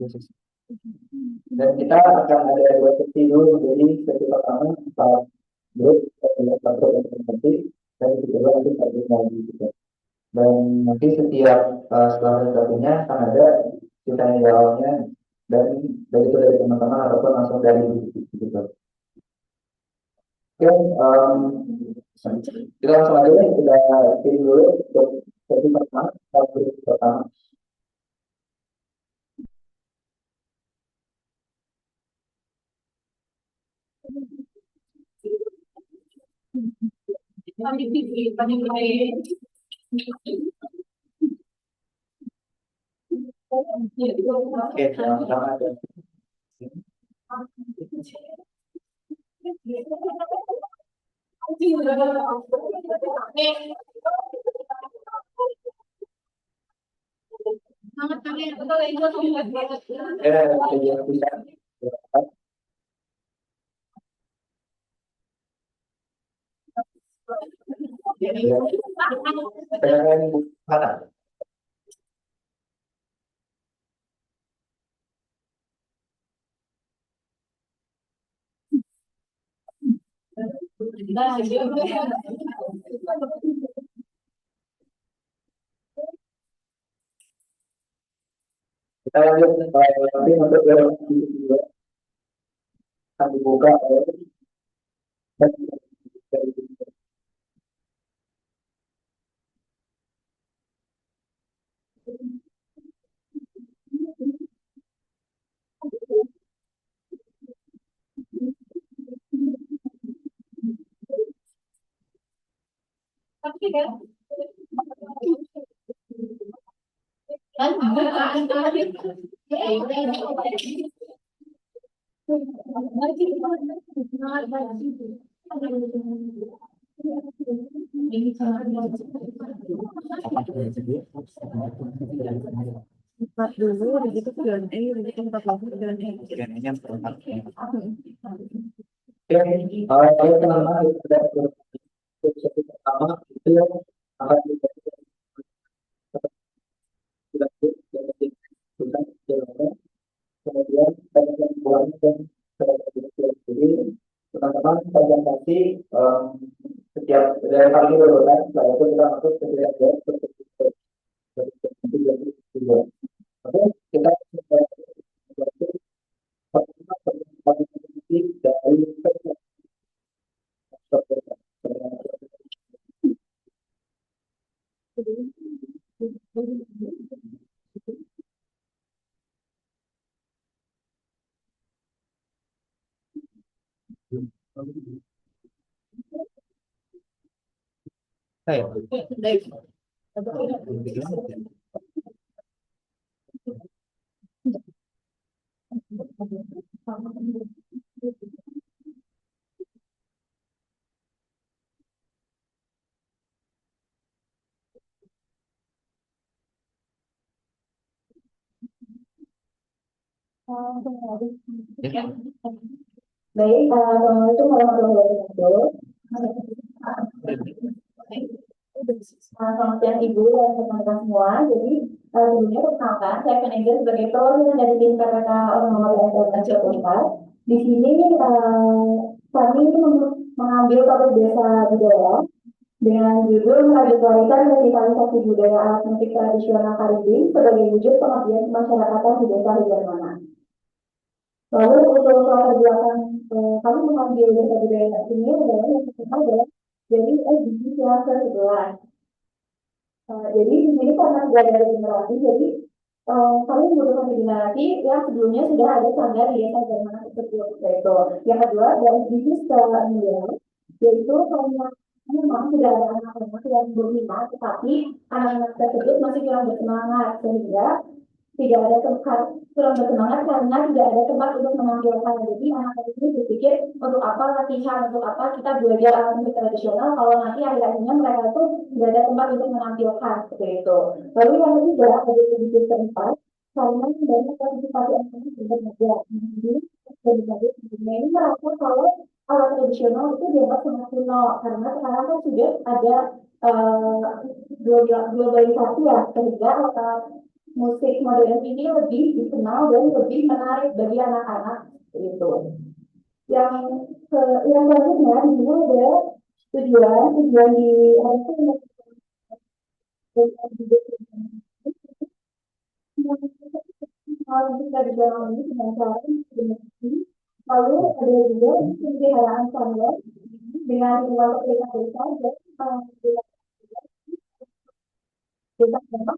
itu sih. Dan kita akan ada dua sesi dulu, jadi sesi pertama saat grup satu nanti dan sesi kedua nanti satu lagi gitu. Dan nanti setiap setelah satunya akan ada tanya jawabnya dan dari itu dari teman-teman ataupun langsung dari gitu. Oke, kita langsung aja ya, kita pilih dulu untuk sesi pertama, grup pertama. Oke, selamat ya. Mana? Kita lanjut nanti untuk yang kedua akan dibuka oleh Empat dulu, begitu Q&A, begitu 4 lagi Q&A. Q&A-nya perempat. Oke, teman-teman, sesi pertama itu akan kemudian jadi teman-teman presentasi setiap dari kali berurutan, setelah itu kita masuk ke oke, kita dari Baik, Assalamualaikum warahmatullahi wabarakatuh. Selamat siang Ibu dan teman-teman semua. Jadi sebelumnya perkenalkan, saya Vanessa sebagai perwakilan dari tim KPK Ormawa dan Jawa Unpad. Di sini kami mengambil topik desa budaya dengan judul melestarikan dan revitalisasi budaya alat musik tradisional Karibing sebagai wujud pengabdian kemasyarakatan di desa Hijarmana. Lalu untuk latar belakang kami mengambil desa budaya ini adalah yang pertama adalah dari SDGs yang ke-11. Jadi di sini karena tidak ada generasi, jadi kami membutuhkan generasi yang sebelumnya sudah ada sanggar di desa Hijarmana seperti itu. Yang kedua dari SDGs ke-9, yaitu memang sudah ada anak-anak yang berminat, tetapi anak-anak tersebut masih kurang bersemangat sehingga tidak ada tempat kurang bersemangat karena tidak ada tempat untuk menampilkan. Jadi anak-anak ini berpikir untuk apa latihan, untuk apa kita belajar alat musik tradisional kalau nanti akhir-akhirnya mereka itu tidak ada tempat untuk menampilkan seperti itu. Lalu yang ketiga ada sedikit keempat karena banyak partisipasi anak-anak yang berbeda. Jadi ini merasa kalau alat tradisional itu dianggap sangat kuno karena sekarang kan sudah ada globalisasi ya sehingga musik modern ini lebih dikenal dan lebih menarik bagi anak-anak itu. Yang yang selanjutnya di sini ada tujuan di apa kita dijalani dengan cara yang lalu ada juga pemeliharaan standar dengan jumlah desa desa dan desa memang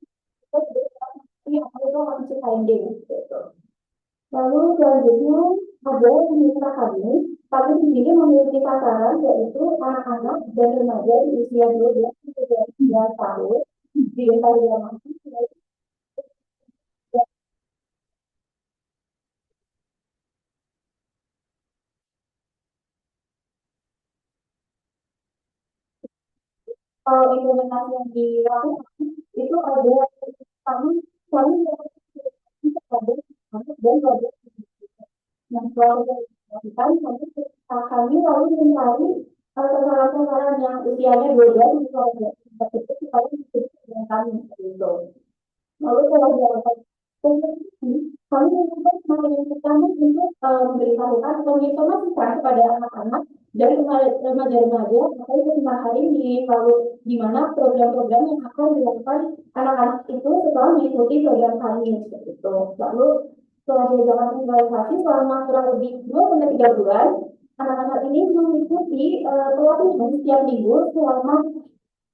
yang itu masih finding gitu. Lalu selanjutnya ada mitra kami di sini memiliki sasaran yaitu anak-anak dan remaja di usia 12 hingga 19 tahun di desa Wilamasi. Kalau implementasi yang dilakukan itu ada kami kami bisa ada dan belajar. Nah, setelah kita lakukan, kami lalu mencari sasaran-sasaran yang usianya 12 hingga 14 itu supaya bisa dengan kami seperti itu. Lalu setelah dilakukan kompetisi, kami mencoba semakin pertama untuk memberitahukan atau menginformasikan kepada anak-anak dan remaja-remaja terkait tentang hari ini, lalu di mana program-program yang akan dilakukan anak-anak itu setelah mengikuti program kami seperti itu. Lalu setelah diajarkan sosialisasi selama kurang lebih 2 sampai 3 bulan, anak-anak ini mengikuti pelatihan setiap minggu selama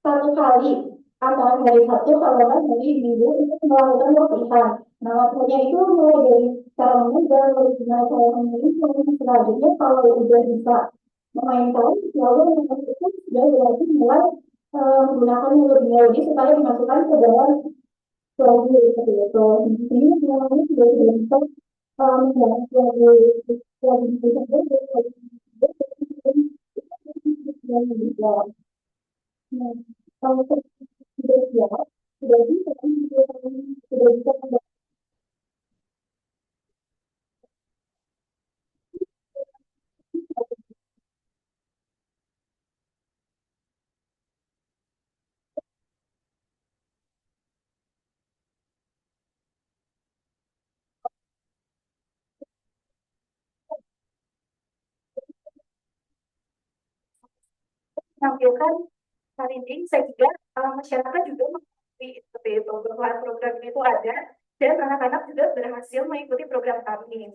1 kali antara hari Sabtu sampai hari Minggu untuk melakukan latihan. Nah, latihannya itu mulai dari cara mengajar, lalu gimana cara menulis, lalu selanjutnya kalau udah bisa memainkan, lalu yang itu sudah berarti mulai menggunakan melodi-melodi supaya dimasukkan ke dalam lagu seperti itu. Di sini semuanya sudah bisa menjalankan lagu itu saja, lagu nah, kalau sudah siap, sudah bisa, sudah bisa menampilkan parenting sehingga masyarakat juga mengetahui seperti itu bahwa program ini itu ada dan anak-anak juga berhasil mengikuti program kami.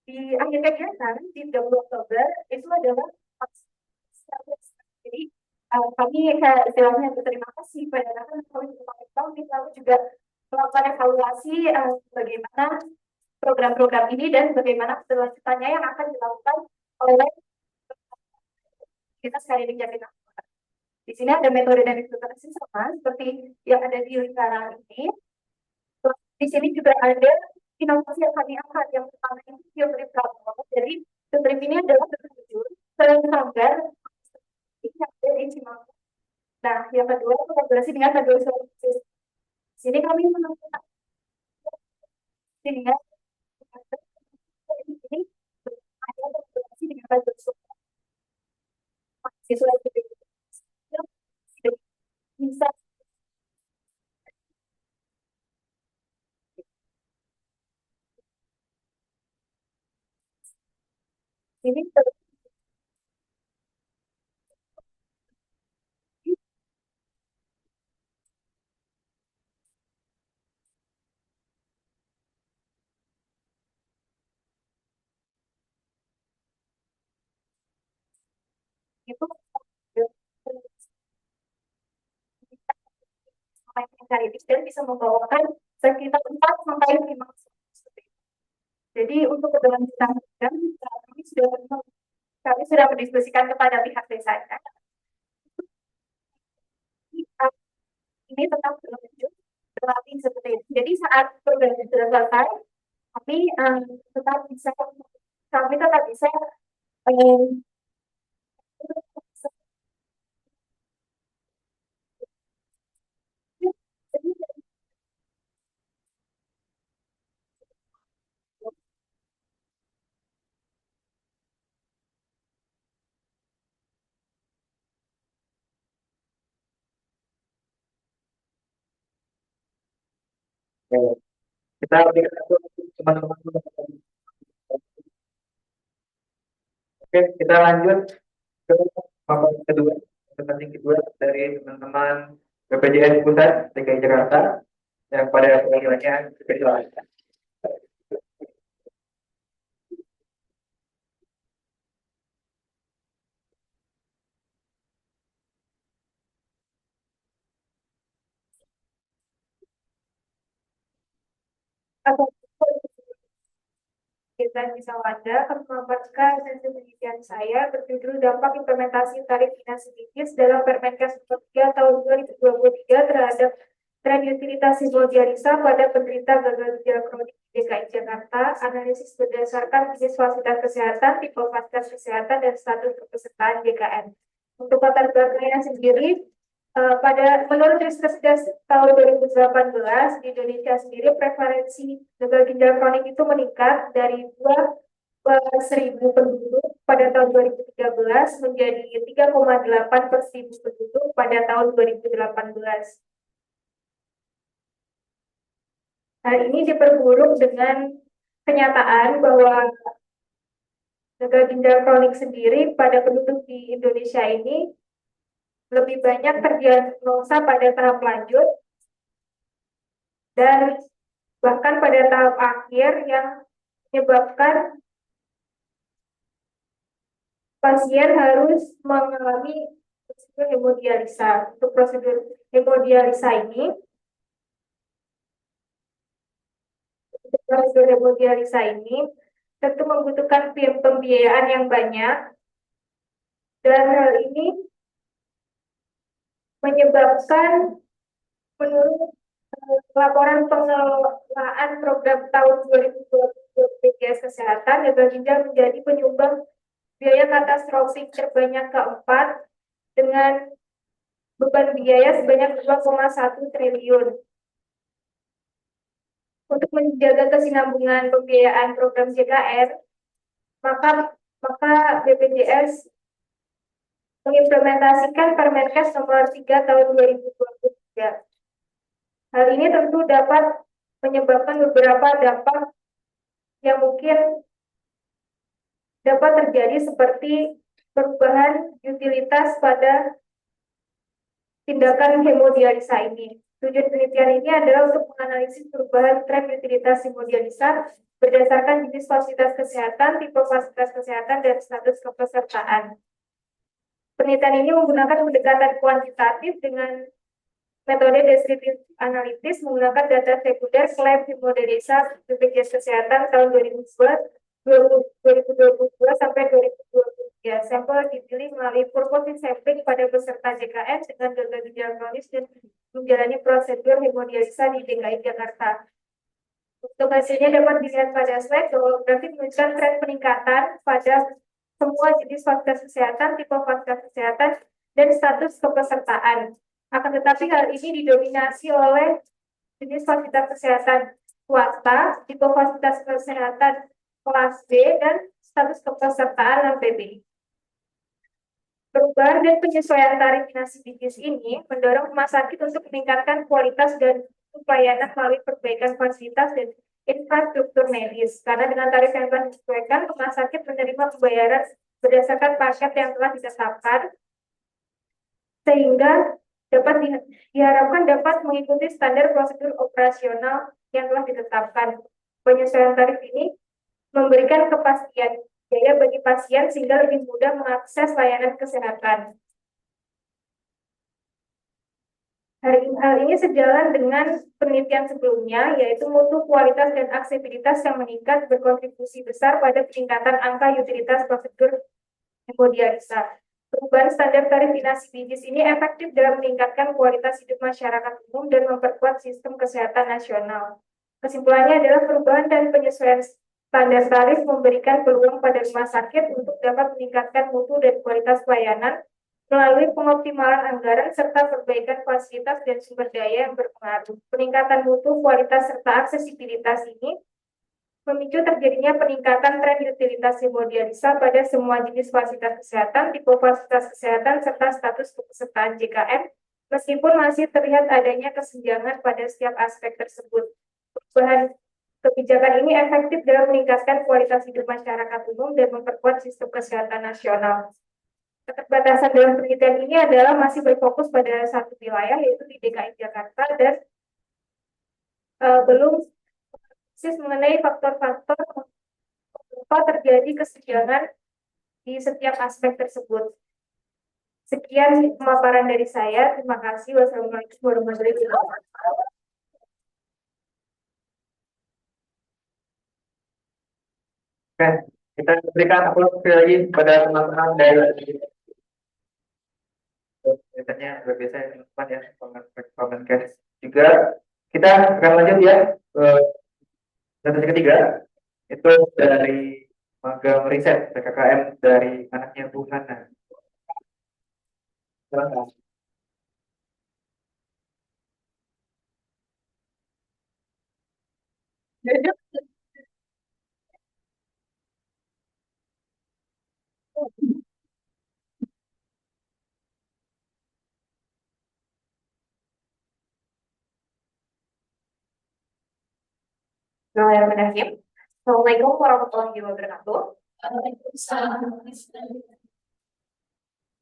Di akhir kegiatan di 30 Oktober itu adalah jadi kami istilahnya berterima kasih pada anak-anak kami lalu juga melakukan evaluasi bagaimana program-program ini dan bagaimana kelanjutannya yang akan dilakukan oleh kita sekali di Jakarta. Di sini ada metode dan implementasi sama seperti yang ada di lingkaran ini. Di sini juga ada inovasi yang kami angkat. Yang pertama itu field trip travel. Jadi field trip ini adalah bertujuan ke Sanggar yang ada di Cimahi. Nah, yang kedua kolaborasi dengan Tagore Services. Di sini kami menemukan dengan ini ada kolaborasi dengan Tagore Services. Siswa bisa ini itu dan bisa membawakan sekitar 4 sampai 5. Jadi untuk keberlanjutan program kami sudah mendiskusikan kepada pihak desanya. Ini tetap berlanjut berlatih seperti itu. Jadi saat program itu sudah selesai, kami tetap bisa um, Oke. Kita berikan satu teman-teman. Oke, kita lanjut ke papan kedua, presentasi kedua dari teman-teman BPJS Pusat DKI Jakarta yang pada panggilannya spesialis. Kita bisa Wanda akan memaparkan sesi penelitian saya berjudul dampak implementasi tarif finansial dalam Permenkes Nomor 3 Tahun 2023 terhadap tren utilitas hemodialisa pada penderita gagal ginjal kronik di DKI Jakarta, analisis berdasarkan jenis fasilitas kesehatan, tipe fasilitas kesehatan, dan status kepesertaan JKN. Untuk latar belakangnya sendiri, menurut riset tahun 2018 di Indonesia sendiri prevalensi gagal ginjal kronik itu meningkat dari 2 per 1.000 penduduk pada tahun 2013 menjadi 3,8 per 1.000 penduduk pada tahun 2018. Hal ini diperburuk dengan kenyataan bahwa gagal ginjal kronik sendiri pada penduduk di Indonesia ini lebih banyak terdiagnosa pada tahap lanjut dan bahkan pada tahap akhir yang menyebabkan pasien harus mengalami prosedur hemodialisa. Untuk prosedur hemodialisa ini, tentu membutuhkan pembiayaan yang banyak, dan hal ini menyebabkan menurut laporan pengelolaan program tahun 2020 BPJS Kesehatan, gagal ginjal menjadi penyumbang biaya katastrofik terbanyak keempat dengan beban biaya sebanyak 2,1 triliun. Untuk menjaga kesinambungan pembiayaan program JKN, maka BPJS mengimplementasikan Permenkes Nomor 3 Tahun 2023. Hal ini tentu dapat menyebabkan beberapa dampak yang mungkin dapat terjadi seperti perubahan utilitas pada tindakan hemodialisa ini. Tujuan penelitian ini adalah untuk menganalisis perubahan tren utilitas hemodialisa berdasarkan jenis fasilitas kesehatan, tipe fasilitas kesehatan, dan status kepesertaan. Penelitian ini menggunakan pendekatan kuantitatif dengan metode deskriptif analitis menggunakan data sekunder klaim hemodialisa BPJS Kesehatan tahun 2022 sampai 2023. Sampel dipilih melalui purposive sampling pada peserta JKN dengan gagal ginjal kronis dan menjalani prosedur hemodialisa di DKI Jakarta. Untuk hasilnya dapat dilihat pada slide bahwa grafik menunjukkan tren peningkatan pada semua jenis fasilitas kesehatan, tipe fasilitas kesehatan, dan status kepesertaan. Akan tetapi hal ini didominasi oleh jenis fasilitas kesehatan swasta, tipe fasilitas kesehatan kelas B, dan status kepesertaan non-PBI. Perubahan dan penyesuaian tarif finansial ini mendorong rumah sakit untuk meningkatkan kualitas dan pelayanan melalui perbaikan fasilitas dan infrastruktur medis. Karena dengan tarif yang telah disesuaikan, rumah sakit menerima pembayaran berdasarkan paket yang telah ditetapkan, sehingga diharapkan dapat mengikuti standar prosedur operasional yang telah ditetapkan. Penyesuaian tarif ini memberikan kepastian biaya bagi pasien sehingga lebih mudah mengakses layanan kesehatan. Hal ini sejalan dengan penelitian sebelumnya, yaitu mutu, kualitas, dan aksesibilitas yang meningkat berkontribusi besar pada peningkatan angka utilitas prosedur hemodialisa. Perubahan standar tarif finansial ini efektif dalam meningkatkan kualitas hidup masyarakat umum dan memperkuat sistem kesehatan nasional. Kesimpulannya adalah perubahan dan penyesuaian standar tarif memberikan peluang pada rumah sakit untuk dapat meningkatkan mutu dan kualitas pelayanan melalui pengoptimalan anggaran serta perbaikan fasilitas dan sumber daya yang berpengaruh. Peningkatan mutu, kualitas, serta aksesibilitas ini memicu terjadinya peningkatan tren utilitas hemodialisa pada semua jenis fasilitas kesehatan, tipe fasilitas kesehatan, serta status kepesertaan JKN, meskipun masih terlihat adanya kesenjangan pada setiap aspek tersebut. Perubahan kebijakan ini efektif dalam meningkatkan kualitas hidup masyarakat umum dan memperkuat sistem kesehatan nasional. Keterbatasan dalam penelitian ini adalah masih berfokus pada satu wilayah, yaitu di DKI Jakarta, dan belum mengenai faktor-faktor mengapa terjadi kesenjangan di setiap aspek tersebut. Sekian pemaparan dari saya. Terima kasih. Wassalamualaikum warahmatullahi wabarakatuh. Oke, kita berikan aplaus sekali lagi kepada teman-teman dari biasanya luar biasa yang teman ya, komen cash juga. Kita akan lanjut ya ke sesi ketiga, itu dari magang riset PKKM dari anaknya Bu Hana. Silakan. Bismillahirrahmanirrahim. Assalamualaikum warahmatullahi wabarakatuh.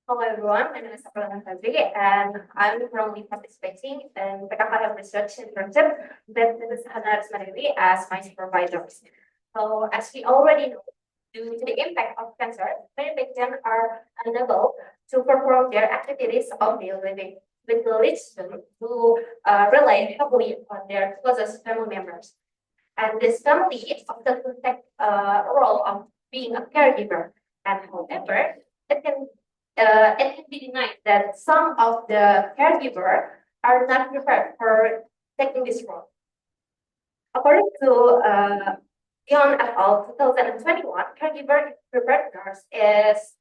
Hello everyone, my name is Sabrina Fazli, and I'm currently participating in PKKM Research Internship with Mrs. Hana Resmadewi as my supervisor. So, as we already know, due to the impact of cancer, many patients are unable to perform their activities of daily living, which leads them to rely heavily on their closest family members. And this family often take a role of being a caregiver. And however, it can be denied that some of the caregivers are not prepared for taking this role. According to Young et al. 2021, caregiver preparedness is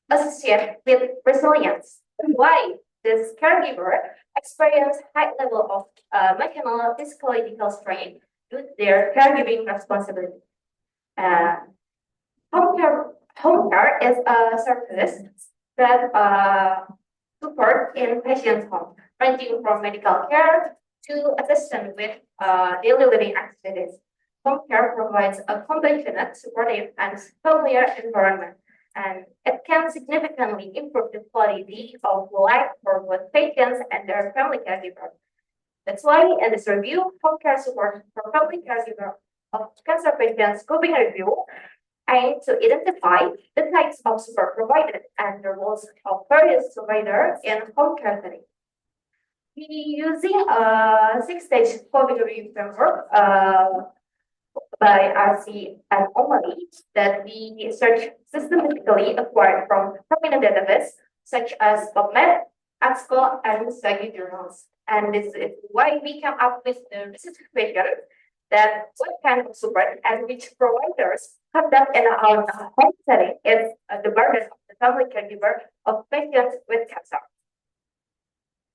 associated with resilience. Why? This caregiver experience high level of emotional, psychological strain due to their caregiving responsibility. Home care is a service that support in patient's home, ranging from medical care to assistance with daily living activities. Home care provides a compassionate, supportive, and familiar environment, and it can significantly improve the quality of life for both patients and their family caregivers. That's why in this review, home care support for family caregiver of cancer patients scoping review aim to identify the types of support provided and the roles of various providers in home care setting. We using a 6-stage scoping review framework by RC and Omari that we search systematically acquired from prominent database such as PubMed, ASCO, and Sagi journals. And this is why we came up with the research question that what kind of support and which providers conduct in our home setting is the burden of the family caregiver of patients with cancer.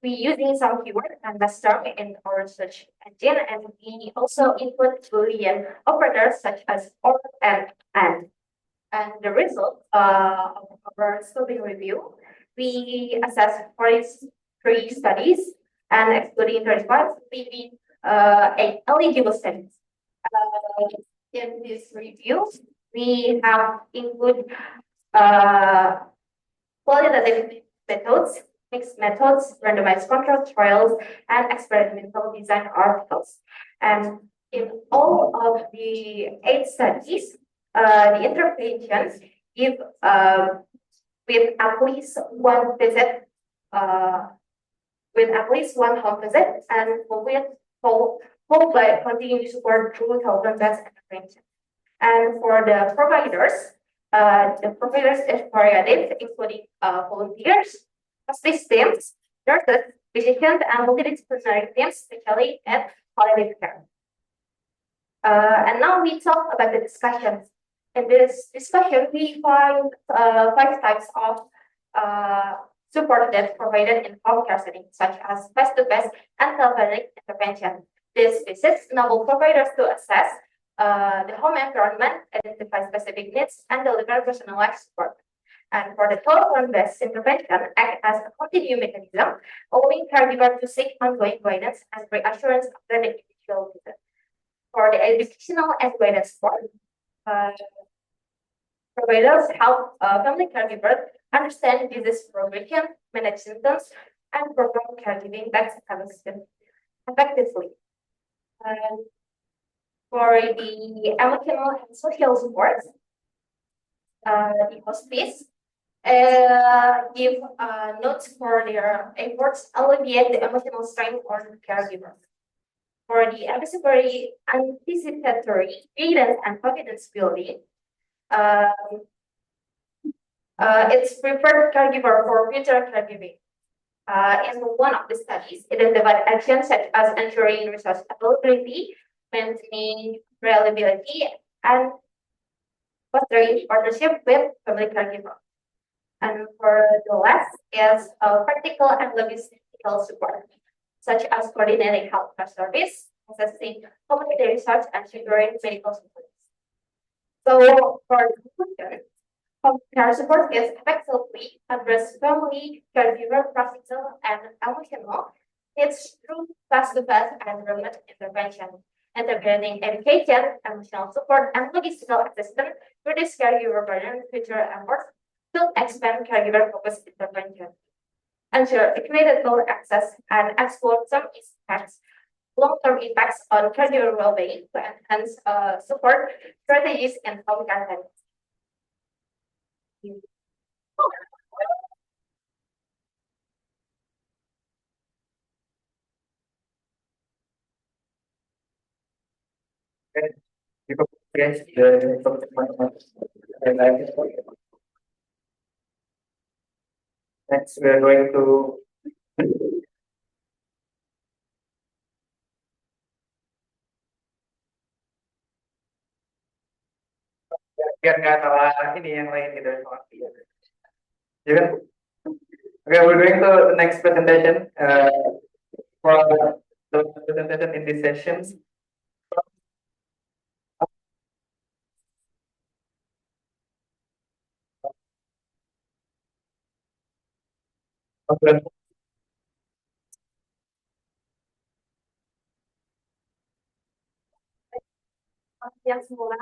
We using some keyword and best term in our search engine, and we also include Boolean operators such as or and. And the result of our scoping review, we assess 43 studies and excluding 35, leaving 8 eligible studies. In this review, we have include qualitative methods, mixed methods, randomized control trials, and experimental design articles. And in all of the 8 studies, the interventions give with at least one visit, with at least one home visit, and followed by continuing support through health-based intervention. And for the providers is varied, including volunteers, hospice teams, nurses, physicians, and multidisciplinary teams, especially at palliative care. And now we talk about the discussions. In this discussion, we find 5 types of support that's provided in home care settings, such as face-to-face and telephonic intervention. This visits enable providers to assess the home environment, identify specific needs, and deliver personalized support. And for the telephone-based intervention, act as a continuum mechanism, allowing caregiver to seek ongoing guidance and reassurance after the individual visit. provide educational and guidance support. Providers help family caregivers understand disease progression, manage symptoms, and perform caregiving that's effectively. For the emotional and social support, the hospice give notes for their efforts alleviate the emotional strain on the caregiver. For the anticipatory guidance and confidence building, it's preferred caregiver for future caregiving. In one of the studies, identified actions such as ensuring resource availability, maintaining reliability, and fostering partnership with family caregiver. And for the last is practical and logistical support, such as coordinating healthcare service, assessing community research, and securing medical supplies. So for the conclusion, home care support is effectively address family, caregiver, practical, and emotional needs through face-to-face and remote intervention, integrating education, emotional support, and logistical assistance to reduce caregiver burden, future efforts to expand caregiver-focused intervention, ensure equitable access, and explore some impacts, long-term impacts on caregiver well-being to enhance support strategies and home care settings. Yes, next, we are going to biar nggak salah ini yang lain gitu. Ya kan? Okay, we're going to the next presentation. For the presentation in this sessions. Okay. Yang semula,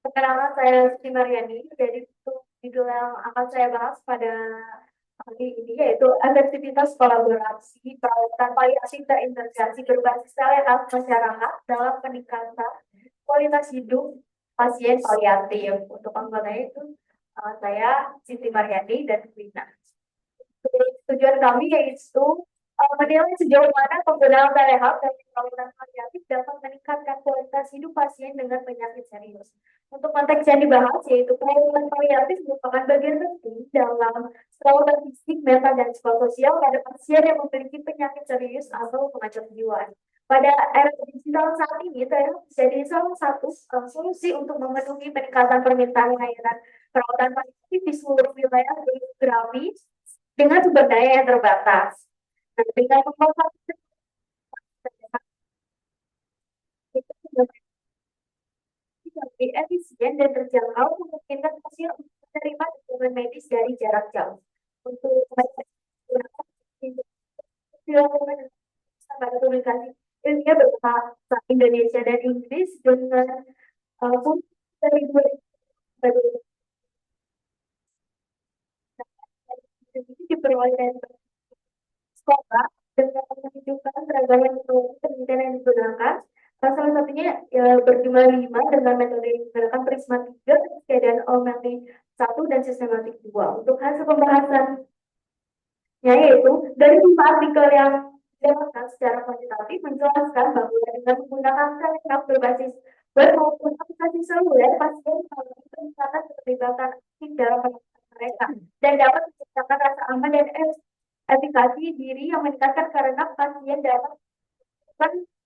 perkenalan saya Siti Mariani, jadi judul yang akan saya bahas pada hari ini yaitu efektivitas kolaborasi perawatan paliatif terintegrasi berbasis telehealth masyarakat dalam peningkatan kualitas hidup pasien paliatif. Untuk anggotanya itu saya Siti Mariani dan Wina. Tujuan kami yaitu menilai sejauh mana penggunaan telehealth dan perawatan paliatif dapat meningkatkan kualitas hidup pasien dengan penyakit serius. Untuk konteks yang dibahas yaitu perawatan paliatif merupakan bagian penting dalam perawatan fisik, mental, dan psikososial pada pasien yang memiliki penyakit serius atau pengacau kejiwaan. Pada era digital saat ini, telehealth menjadi salah satu solusi untuk memenuhi peningkatan permintaan layanan perawatan paliatif di seluruh wilayah geografi dengan sumber daya yang terbatas. Nah, dengan memanfaatkan lebih efisien dan terjangkau memungkinkan pasien untuk menerima dukungan medis dari jarak jauh. Untuk pada publikasi ilmiah berbahasa Indonesia dan Inggris dengan dari 2000 diperoleh dari sekolah dengan menunjukkan beragam metode penelitian yang digunakan. Salah satunya berjumlah 5 dengan metode yang digunakan Prisma 3, dan O'Malley 1, dan sistematik 2. Untuk hasil pembahasannya yaitu dari 5 artikel yang didapatkan secara kuantitatif menjelaskan bahwa dengan menggunakan telehealth berbasis web maupun aplikasi seluler, pasien mengalami peningkatan keterlibatan aktif dalam penanganan mereka dan dapat menciptakan rasa aman dan efikasi diri yang meningkatkan karena pasien dapat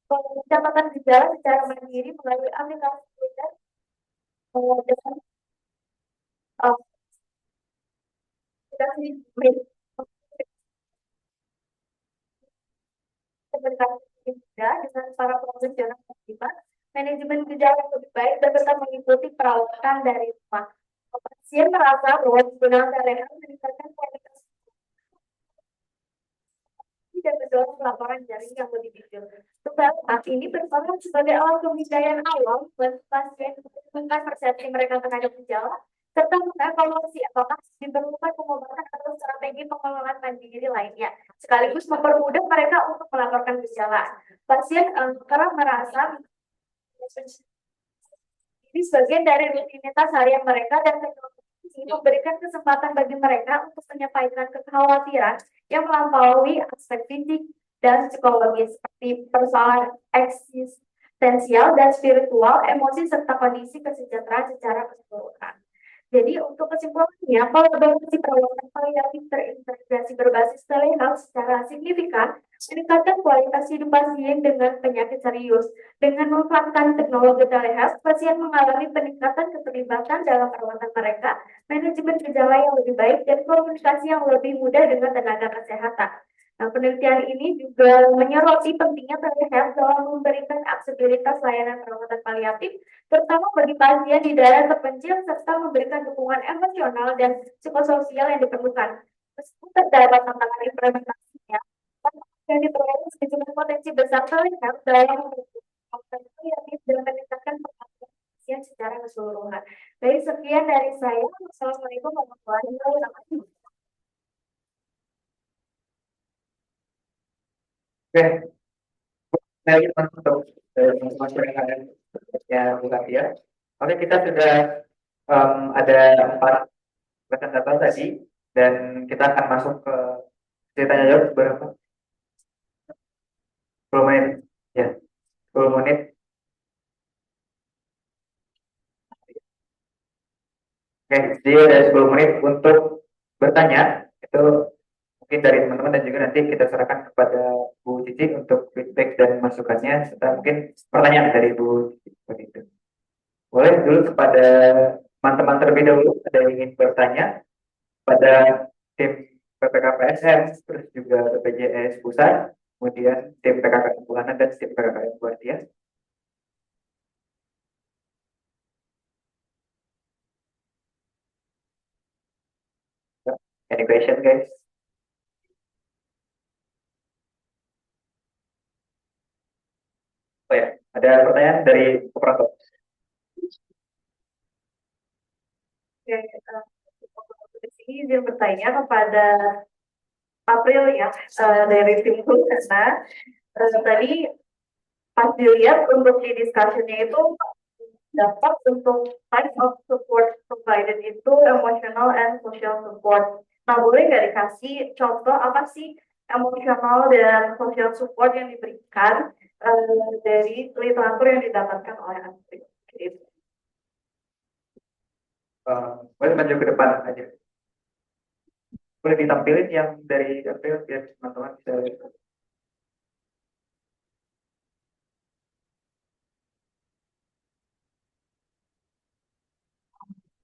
mendapatkan gejala secara mandiri melalui aplikasi seluler dengan aplikasi dengan para profesional terlibat, manajemen gejala yang lebih baik dan tetap mengikuti perawatan dari rumah. Pasien merasa bahwa penggunaan telehealth meningkatkan kualitas dan mendorong laporan jaring yang lebih jujur. Saat ini berperan sebagai alat pemberdayaan awal buat pasien menentukan persepsi mereka terhadap gejala, serta mengevaluasi apakah diperlukan pengobatan atau strategi pengelolaan mandiri lainnya, sekaligus mempermudah mereka untuk melaporkan gejala. Pasien kerap merasa ini sebagian dari rutinitas harian mereka dan teknologi ini memberikan kesempatan bagi mereka untuk menyampaikan kekhawatiran yang melampaui aspek fisik dan psikologis seperti persoalan eksistensial dan spiritual, emosi serta kondisi kesejahteraan secara keseluruhan. Jadi untuk kesimpulannya, kolaborasi perawatan paliatif terintegrasi berbasis telehealth secara signifikan meningkatkan kualitas hidup pasien dengan penyakit serius. Dengan memanfaatkan teknologi telehealth, pasien mengalami peningkatan keterlibatan dalam perawatan mereka, manajemen gejala yang lebih baik, dan komunikasi yang lebih mudah dengan tenaga kesehatan. Nah, penelitian ini juga menyoroti pentingnya telehealth dalam memberikan aksesibilitas layanan perawatan paliatif, terutama bagi pasien di daerah terpencil, serta memberikan dukungan emosional dan psikososial yang diperlukan. Meskipun terdapat tantangan implementasinya, yang diperoleh sejumlah potensi besar telehealth dalam perawatan paliatif dan meningkatkan pengalaman pasien secara keseluruhan. Dari sekian dari saya, wassalamualaikum warahmatullahi wabarakatuh. Oke, saya untuk teman-teman yang bukan ya. Oke, kita sudah ada 4 presentator tadi dan kita akan masuk ke ceritanya jawab berapa? 10 menit. Ya, 10 menit. Oke, jadi ada 10 menit untuk bertanya. Itu mungkin dari teman-teman dan juga nanti kita serahkan kepada Bu Cici untuk feedback dan masukannya serta mungkin pertanyaan dari Bu Cici seperti itu. Boleh dulu kepada teman-teman terlebih dahulu ada yang ingin bertanya pada tim PPKPSM, terus juga BPJS Pusat, kemudian tim PKKM Bulanan dan tim PKKM Guardia. Any question, guys? Oh ya, ada pertanyaan dari operator. Oke, di sini izin bertanya kepada April ya, dari tim karena tadi pas dilihat untuk di discussion-nya itu dapat untuk type of support provided itu emotional and social support. Nah, boleh nggak dikasih contoh apa sih emotional dan social support yang diberikan dari literatur yang didapatkan oleh April? Gitu. Boleh maju ke depan aja. Boleh ditampilin yang dari April biar teman-teman bisa lihat.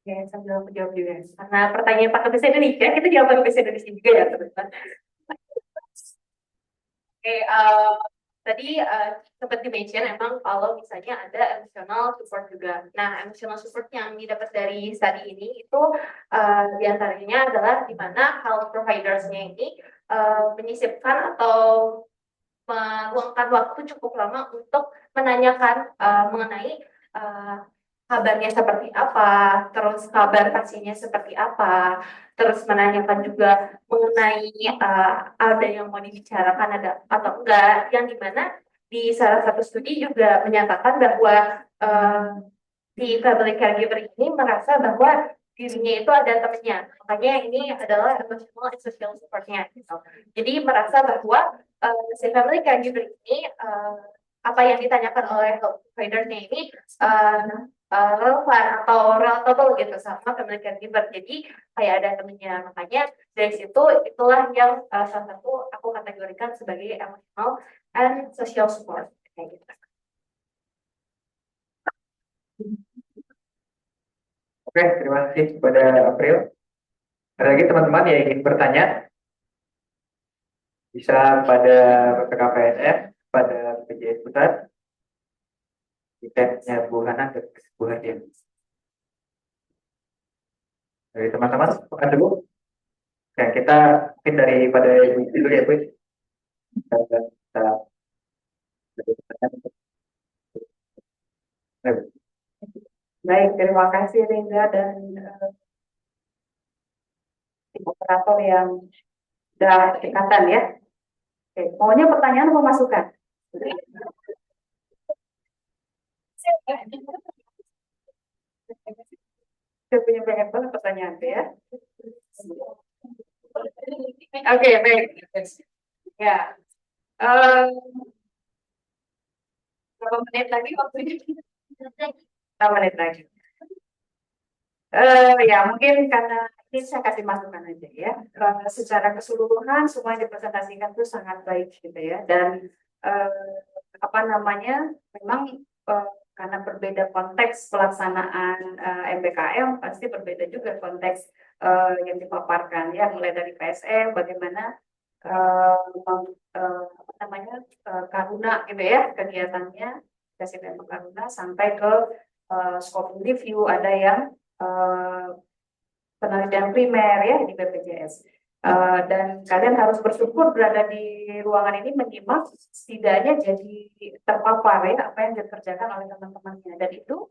Oke, sambil aku jawab juga. Karena pertanyaan pakai bahasa Indonesia, kita jawab pakai bahasa Indonesia juga ya, teman-teman. Oke, tadi sempat di-mention emang kalau misalnya ada emotional support juga. Nah, emotional support yang didapat dari study ini itu diantaranya adalah di mana health providers-nya ini menyisipkan atau meluangkan waktu cukup lama untuk menanyakan mengenai kabarnya seperti apa, terus kabar pasiennya seperti apa, terus menanyakan juga mengenai ada yang mau dibicarakan ada atau enggak, yang dimana di salah satu studi juga menyatakan bahwa si family caregiver ini merasa bahwa dirinya itu ada temannya, makanya ini adalah emotional and social supportnya gitu. Jadi merasa bahwa si family caregiver ini apa yang ditanyakan oleh health provider-nya ini relevan atau relatable gitu sama family caregiver. Jadi kayak ada temennya, makanya dari situ itulah yang salah satu aku kategorikan sebagai emotional and social support kayak gitu. Oke, terima kasih kepada April. Ada lagi teman-teman yang ingin bertanya? Bisa pada PPKPSM, pada BPJS Pusat, di tabnya Bu Hana dan Bu Hadian. Dari teman-teman, bukan dulu. Oke, kita mungkin daripada Ibu dulu ya, Bu. Kita Baik, terima kasih Rindra dan tim operator yang sudah dekatan ya. Oke, maunya pertanyaan atau masukan? Saya punya banyak banget pertanyaan tuh ya. Oke, baik. Ya, eh, berapa menit lagi waktunya? 6 menit lagi. Ya, mungkin karena ini saya kasih masukan aja ya. Secara keseluruhan semua yang dipresentasikan itu sangat baik gitu ya. Dan eh, apa namanya, memang karena berbeda konteks pelaksanaan MBKM, pasti berbeda juga konteks yang dipaparkan ya. Mulai dari PSM, bagaimana apa namanya Karuna gitu ya kegiatannya, Presiden Karuna sampai ke scoping review, ada yang eh, penelitian primer ya di BPJS. Dan kalian harus bersyukur berada di ruangan ini menyimak, setidaknya jadi terpapar ya apa yang dikerjakan oleh teman-temannya, dan itu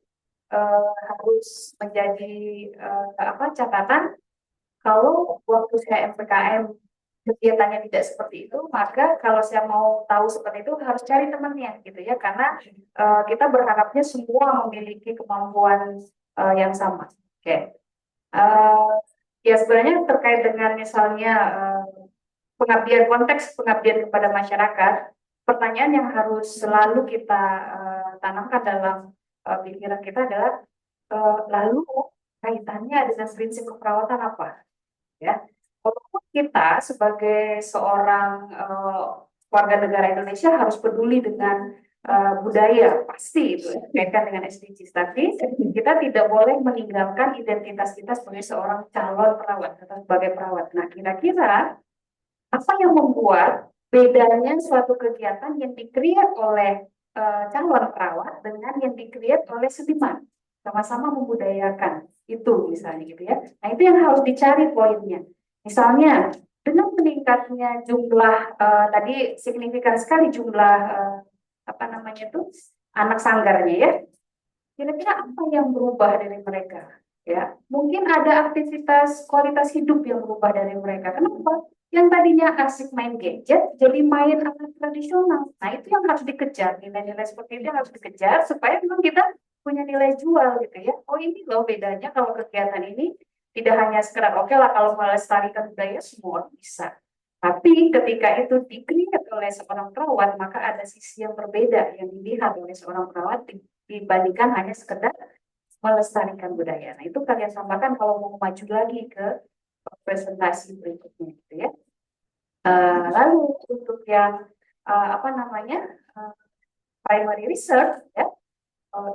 harus menjadi apa catatan. Kalau waktu saya MPKM kegiatannya tidak seperti itu, maka kalau saya mau tahu seperti itu harus cari temannya gitu ya, karena kita berharapnya semua memiliki kemampuan yang sama. Oke. Ya sebenarnya terkait dengan misalnya pengabdian, konteks pengabdian kepada masyarakat, pertanyaan yang harus selalu kita tanamkan dalam pikiran kita adalah lalu kaitannya dengan prinsip keperawatan apa? Ya, walaupun kita sebagai seorang warga negara Indonesia harus peduli dengan budaya, pasti itu ya, kaitan dengan SDGs, tapi kita tidak boleh meninggalkan identitas kita sebagai seorang calon perawat atau sebagai perawat. Nah, kira-kira apa yang membuat bedanya suatu kegiatan yang dikreat oleh calon perawat dengan yang dikreat oleh seniman, sama-sama membudayakan itu misalnya gitu ya. Nah, itu yang harus dicari poinnya. Misalnya dengan meningkatnya jumlah tadi signifikan sekali jumlah apa namanya itu anak sanggarnya ya. Kira-kira apa yang berubah dari mereka? Ya, mungkin ada aktivitas kualitas hidup yang berubah dari mereka. Kenapa? Yang tadinya asik main gadget, jadi main alat tradisional. Nah, itu yang harus dikejar. Nilai-nilai seperti itu yang harus dikejar supaya memang kita punya nilai jual gitu ya. Oh, ini loh bedanya kalau kegiatan ini tidak hanya sekedar oke lah kalau melestarikan budaya semua orang bisa. Tapi ketika itu dikreat oleh seorang perawat, maka ada sisi yang berbeda yang dilihat oleh seorang perawat dibandingkan hanya sekedar melestarikan budaya. Nah, itu kalian sampaikan kalau mau maju lagi ke presentasi berikutnya gitu ya. Lalu untuk yang apa namanya primary research ya,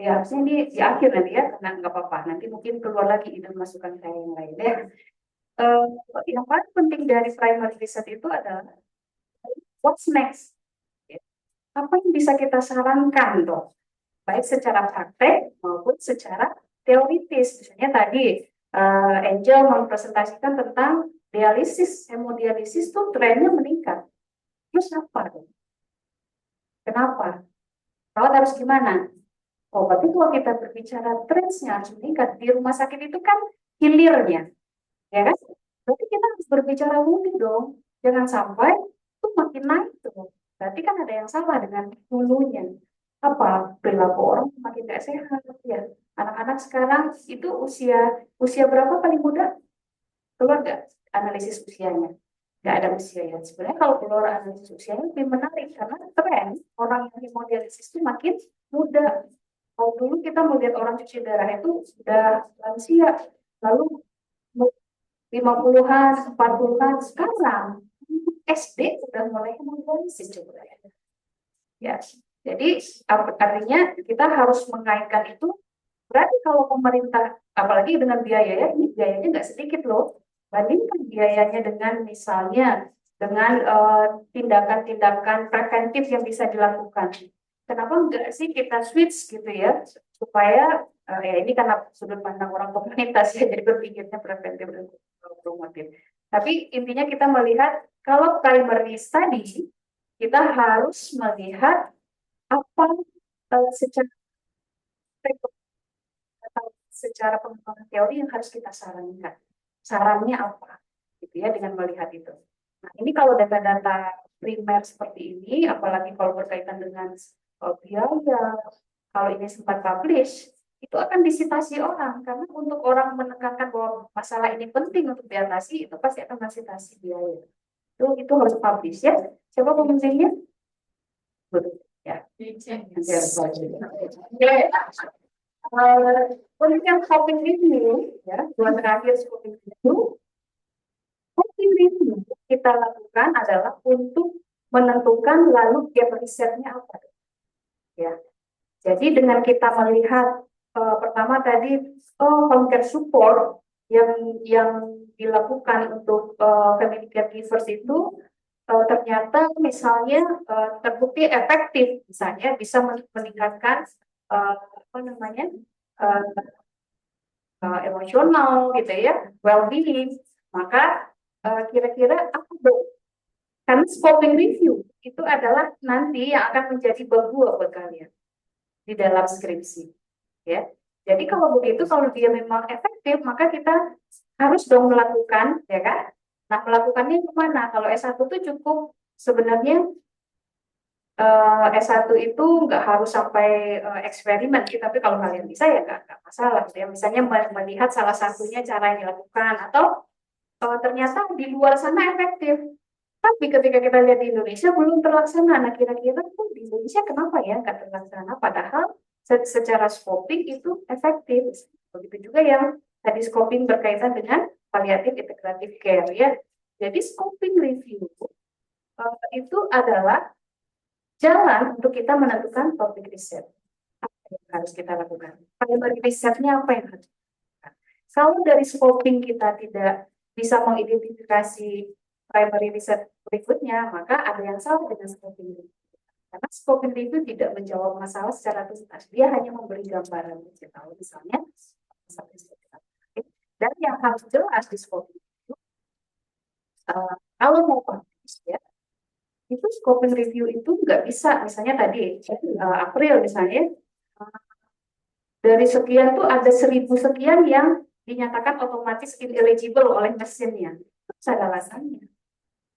ya harusnya ini di akhir nanti ya, karena nggak apa-apa. Nanti mungkin keluar lagi ide masukan saya yang lain ya. Yang paling penting dari primary research itu adalah what's next. Ya. Apa yang bisa kita sarankan dong, baik secara praktek maupun secara teoritis. Misalnya tadi Angel mempresentasikan tentang dialisis, hemodialisis tuh trennya meningkat. Terus apa dong? Kenapa? Perawat harus gimana? Oh, berarti kalau kita berbicara trennya harus meningkat di rumah sakit itu kan hilirnya, ya kan? Berarti kita harus berbicara hulu dong. Jangan sampai itu makin naik tuh. Berarti kan ada yang salah dengan hulunya. Apa? Perilaku orang makin tidak sehat ya. Anak-anak sekarang itu usia usia berapa paling muda? Keluar nggak analisis usianya? Nggak ada usia ya. Sebenarnya kalau keluar analisis usianya lebih menarik karena tren orang yang hemodialisis itu makin muda. Kalau dulu kita melihat orang cuci darah itu sudah lansia, lalu 50-an, 40-an, sekarang SD sudah mulai hemodialisis coba ya. Ya, jadi artinya kita harus mengaitkan itu. Berarti kalau pemerintah, apalagi dengan biaya ya, ini biayanya nggak sedikit loh. Bandingkan biayanya dengan misalnya dengan tindakan-tindakan preventif yang bisa dilakukan. Kenapa enggak sih kita switch gitu ya, supaya ya ini karena sudut pandang orang komunitas ya, jadi berpikirnya preventif dan promotif. Tapi intinya kita melihat kalau primary study, kita harus melihat apa secara atau secara pengembangan teori yang harus kita sarankan. Sarannya apa? Gitu ya, dengan melihat itu. Nah, ini kalau data-data primer seperti ini, apalagi kalau berkaitan dengan biaya, kalau ini sempat publish, itu akan disitasi orang. Karena untuk orang menekankan bahwa masalah ini penting untuk diatasi, itu pasti akan disitasi biaya. Itu harus publish ya. Siapa pemimpinnya? Betul. Ya. Nanti harus publish. Untuk yang scoping review, ya, dua terakhir scoping review, kita lakukan adalah untuk menentukan lalu gap risetnya apa. Ya, jadi dengan kita melihat pertama tadi home care support yang dilakukan untuk family caregivers itu ternyata misalnya terbukti efektif, misalnya bisa meningkatkan apa namanya emosional gitu ya, well-being, maka kira-kira apa dong? Karena scoping review itu adalah nanti yang akan menjadi buah buat kalian di dalam skripsi, ya. Jadi kalau begitu, kalau dia memang efektif, maka kita harus dong melakukan, ya kan? Nah, melakukannya kemana? Kalau S1 itu cukup sebenarnya S1 itu nggak harus sampai eksperimen, tapi kalau kalian bisa ya nggak masalah. Ya. Misalnya melihat salah satunya cara yang dilakukan, atau ternyata di luar sana efektif. Tapi ketika kita lihat di Indonesia belum terlaksana. Nah, kira-kira tuh di Indonesia kenapa ya nggak terlaksana? Padahal secara scoping itu efektif. Begitu juga yang tadi scoping berkaitan dengan palliative integrative care ya. Jadi scoping review itu adalah jalan untuk kita menentukan topik riset. Apa yang harus kita lakukan? Primary risetnya apa yang harus kita lakukan? Kalau dari scoping kita tidak bisa mengidentifikasi primary riset berikutnya, maka ada yang salah dengan scoping review. Karena scoping review tidak menjawab masalah secara tuntas, dia hanya memberi gambaran. Tahu misalnya, dan yang harus jelas di scoping review, kalau mau publish ya, itu scoping review itu nggak bisa, misalnya tadi April misalnya, dari sekian tuh ada 1.000 sekian yang dinyatakan otomatis ineligible oleh mesinnya. Itu ada alasannya.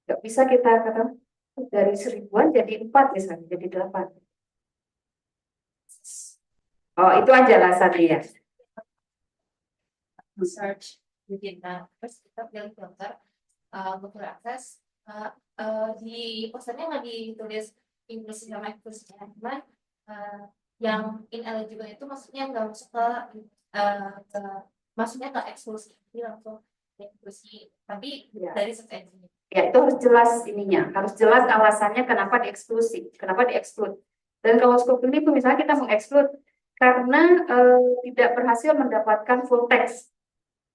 Nggak bisa kita katakan dari 1.000-an jadi 4 misalnya, jadi 8. Oh, itu aja alasannya ya. Research within terus kita pilih filter untuk akses di posternya nggak ditulis Inggris sama Inggrisnya, cuman yang ineligible itu maksudnya nggak masuk ke maksudnya ke eksklusi, jadi langsung eksklusi, tapi Ya. dari search engine. Ya, itu harus jelas ininya, harus jelas alasannya kenapa dieksklusi, kenapa dieksklud. Dan kalau scoping itu misalnya kita mengeksklud karena tidak berhasil mendapatkan full text,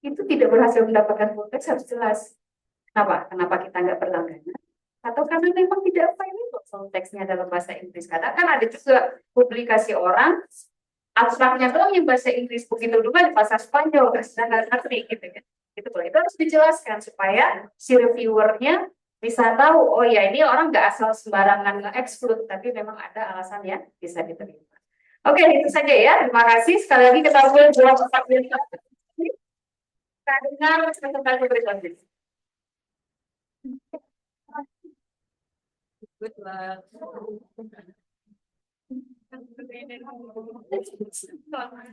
itu tidak berhasil mendapatkan full text harus jelas. Kenapa? Kenapa kita nggak berlangganan? Atau karena memang tidak available full text-nya dalam bahasa Inggris. Karena kan ada juga publikasi orang, abstraknya doang yang bahasa Inggris, begitu juga di bahasa Spanyol, nggak ngerti gitu kan. Itu harus dijelaskan supaya si reviewernya bisa tahu, oh ya ini orang nggak asal sembarangan nge-exclude, tapi memang ada alasan yang bisa diterima. Oke, itu saja ya. Terima kasih. Sekali lagi kita boleh jawab pertanyaan. Kita dengar presentasi berikutnya.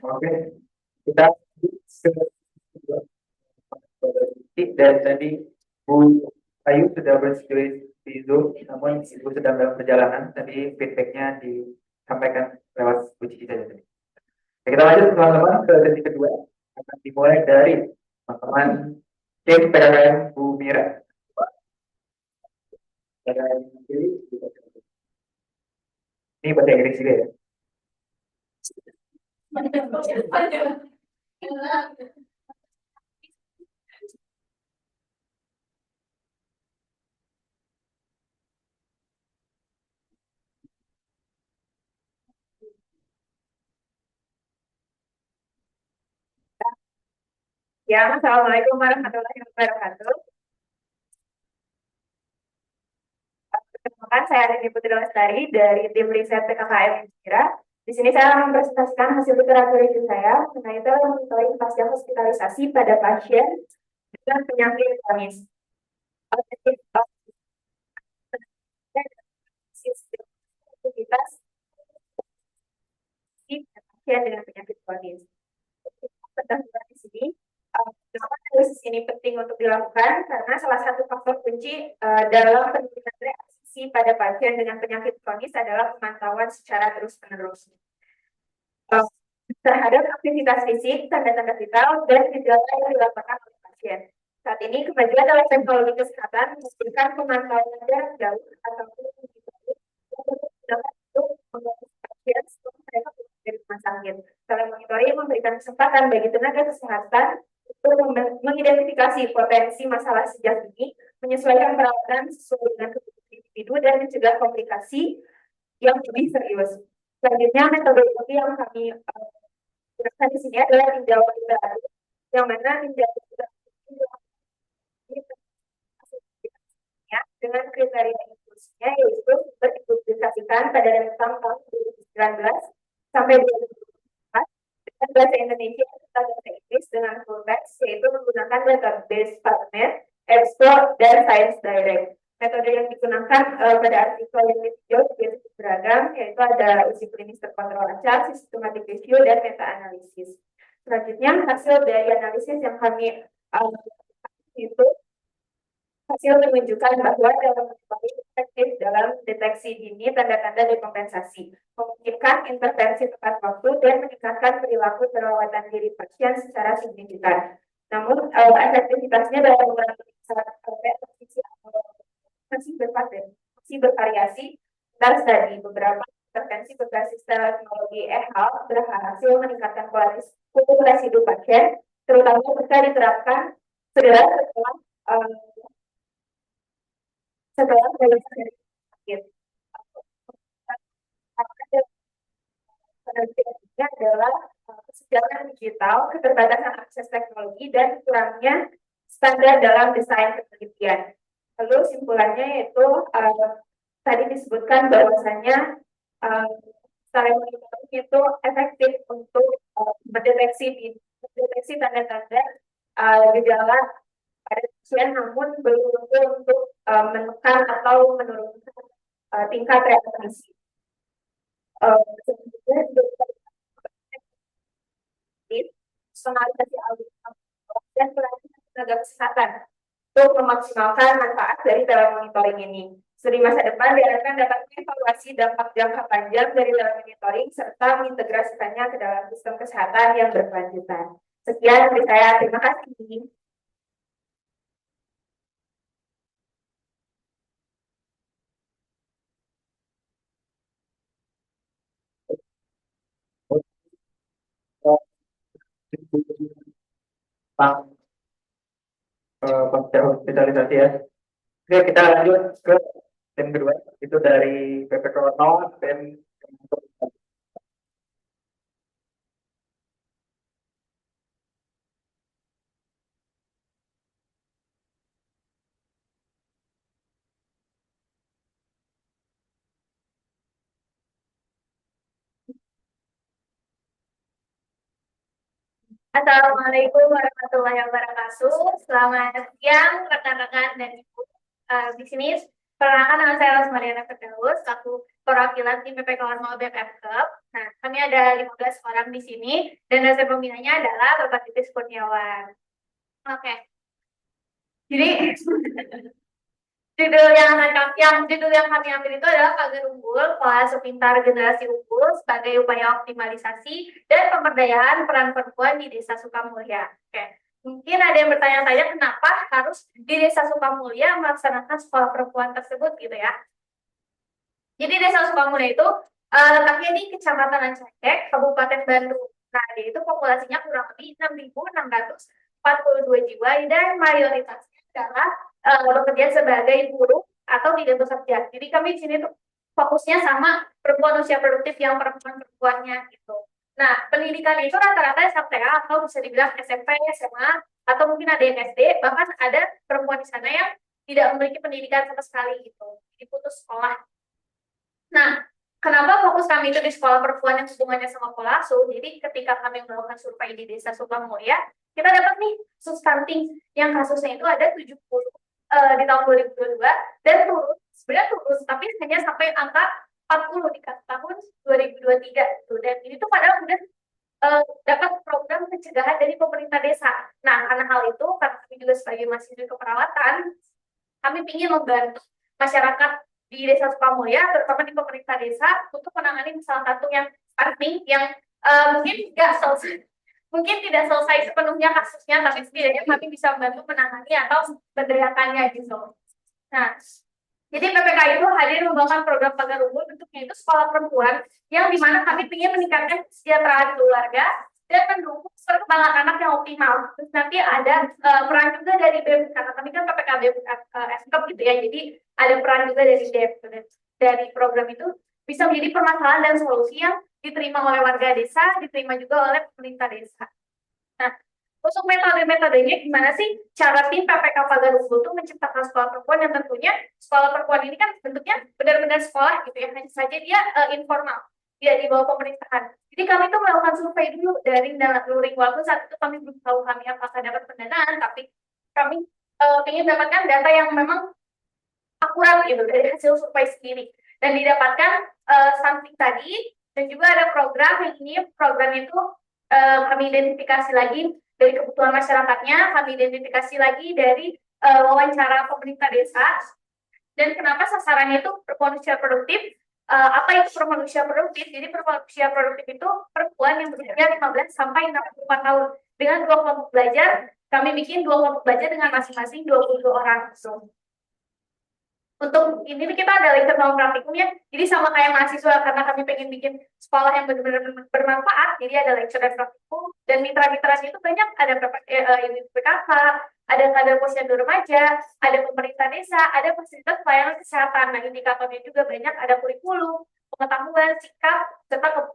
Oke, kita dan tadi Bu Ayu sudah bersetuju di Zoom, namun Ibu sedang dalam perjalanan. Tadi feedbacknya disampaikan lewat Bu Cici saja tadi. Kita lanjut teman-teman ke sesi kedua, akan dimulai dari teman-teman tim PKKM Bu Mira. Ini bahasa Inggris juga ya. Ya, Assalamualaikum warahmatullahi wabarakatuh. Terima Perkenalkan, saya Adini Putri Lestari dari tim riset PKKM Inspira. Di sini saya akan mempresentasikan hasil literatur review saya mengenai monitoring pasca hospitalisasi pada pasien dengan penyakit kronis. Objektif aktivitas pasien dengan penyakit kronis. Pendahuluan di sini, kenapa analisis ini penting untuk dilakukan? Karena salah satu faktor kunci dalam penelitian reaksi pada pasien dengan penyakit kronis adalah pemantauan secara terus-menerus terhadap aktivitas fisik, tanda-tanda vital, dan gejala yang dilaporkan oleh pasien. Saat ini, kemajuan dalam teknologi kesehatan memungkinkan pemantauan jarak jauh ataupun untuk mengatasi pasien sebelum mereka dari rumah sakit. Telemonitoring memberikan kesempatan bagi tenaga kesehatan untuk mengidentifikasi potensi masalah sejak dini, menyesuaikan perawatan sesuai dengan kebutuhan individu, dan mencegah komplikasi yang lebih serius. Selanjutnya, metodologi yang kami gunakan di sini adalah tinjauan literatur, yang mana tinjauan literatur dengan kriteria inklusinya yaitu dipublikasikan pada rentang tahun 2019 sampai 2024 dengan bahasa Indonesia serta bahasa Inggris dengan full text, yaitu menggunakan database PubMed, EBSCO, dan Science Direct. Metode yang digunakan pada artikel yang ditinjau juga beragam, yaitu ada uji klinis terkontrol acak, systematic review, dan meta-analisis. Selanjutnya, hasil dari analisis yang kami itu hasil menunjukkan bahwa dalam monitoring efektif dalam deteksi dini tanda-tanda dekompensasi, memungkinkan intervensi tepat waktu, dan meningkatkan perilaku perawatan diri pasien secara signifikan. Namun, efektivitasnya dalam mengurangi masih bervariasi. Antar studi, beberapa intervensi berbasis teknologi eHealth berhasil meningkatkan kualitas residu pasien, terutama jika diterapkan segera setelah penelitian dari sakit. Penelitiannya adalah kesenjangan digital, keterbatasan akses teknologi, dan kurangnya standar dalam desain penelitian. Lalu simpulannya yaitu tadi disebutkan bahwasanya monitoring itu efektif untuk mendeteksi tanda-tanda gejala pada pasien, namun belum tentu untuk menekan atau menurunkan tingkat reaksi. Selanjutnya personalisasi algoritma dan pelatihan tenaga kesehatan untuk memaksimalkan manfaat dari telemonitoring ini. Studi masa depan diharapkan dapat mengevaluasi dampak jangka panjang dari telemonitoring serta mengintegrasikannya ke dalam sistem kesehatan yang berkelanjutan. Sekian dari saya, terima kasih. Pasca hospitalisasi ya. Oke, kita lanjut ke tim kedua, itu dari PP Krono, tim Assalamualaikum warahmatullahi wabarakatuh. Selamat siang rekan-rekan dan ibu. Di sini perkenalkan nama saya Rosmariana Firdaus, aku perwakilan tim PPK Ormal BPFKEP. Nah, kami ada 15 orang di sini dan dosen pembinanya adalah Bapak Titis Kurniawan. Oke. Jadi judul yang kami ambil itu adalah Pagar Unggul, Pola Sepintar Generasi Unggul sebagai upaya optimalisasi dan pemberdayaan peran perempuan di Desa Sukamulya. Oke. Mungkin ada yang bertanya-tanya kenapa harus di Desa Sukamulya melaksanakan sekolah perempuan tersebut gitu ya. Jadi Desa Sukamulya itu letaknya di Kecamatan Ancakek, Kabupaten Bandung. Nah, dia itu populasinya kurang lebih 6.642 jiwa dan mayoritasnya adalah bekerja sebagai buruh atau tidak bekerja. Jadi kami di sini tuh fokusnya sama perempuan usia produktif yang perempuan-perempuannya gitu. Nah, pendidikan itu rata-rata SMTA atau bisa dibilang SMP, SMA, atau mungkin ada yang SD, bahkan ada perempuan di sana yang tidak memiliki pendidikan sama sekali gitu. jadi putus sekolah. Nah, kenapa fokus kami itu di sekolah perempuan yang hubungannya sama pola asuh? Jadi ketika kami melakukan survei di Desa Sukamulya, kita dapat nih substanting yang kasusnya itu ada 70 di tahun 2022 dan turun, sebenarnya turun, tapi hanya sampai angka 40 di tahun 2023 gitu. Dan ini tuh padahal udah dapat program pencegahan dari pemerintah desa. Nah, karena hal itu, karena kami juga sebagai mahasiswa keperawatan, kami ingin membantu masyarakat di Desa Sukamulya, terutama di pemerintah desa, untuk menangani salah satu yang stunting yang mungkin nggak selesai, mungkin tidak selesai sepenuhnya kasusnya, tapi setidaknya kami bisa membantu menangani atau meneriakannya gitu. Nah, jadi PPK itu hadir membawakan program pagar umum, bentuknya itu sekolah perempuan yang dimana kami ingin meningkatkan kesejahteraan keluarga dan mendukung perkembangan anak yang optimal. Terus nanti ada peran juga dari BEM, karena kami kan PPK BEM SKEP gitu ya, jadi ada peran juga dari BEM. Dari program itu bisa menjadi permasalahan dan solusi yang diterima oleh warga desa, diterima juga oleh pemerintah desa. Nah, untuk metode-metodenya gimana sih cara tim PPK Pagar Unggul itu menciptakan sekolah perempuan yang tentunya sekolah perempuan ini kan bentuknya benar-benar sekolah gitu ya, hanya saja dia informal, dia di bawah pemerintahan. Jadi kami tuh melakukan survei dulu dari Luring walaupun saat itu kami belum tahu kami apakah dapat pendanaan, tapi kami ingin mendapatkan data yang memang akurat gitu dari hasil survei sendiri dan didapatkan sampling tadi dan juga ada program yang ini program itu kami identifikasi lagi dari kebutuhan masyarakatnya, kami identifikasi lagi dari wawancara pemerintah desa dan kenapa sasarannya itu manusia produktif. Apa itu permanusia produktif? Jadi permanusia produktif itu perempuan yang berusia 15 sampai 64 tahun dengan 2 kelompok belajar. Kami bikin 2 kelompok belajar dengan masing-masing 22 orang. So, untuk ini kita ada lecture sama praktikumnya, jadi sama kayak mahasiswa karena kami pengen bikin sekolah yang benar-benar bermanfaat, jadi ada lecture dan praktikum dan mitra-mitranya itu banyak, ada unit PKK, ada kader posyandu remaja, ada pemerintah desa, ada fasilitas pelayanan kesehatan. Nah, indikatornya juga banyak, ada kurikulum, pengetahuan, sikap, serta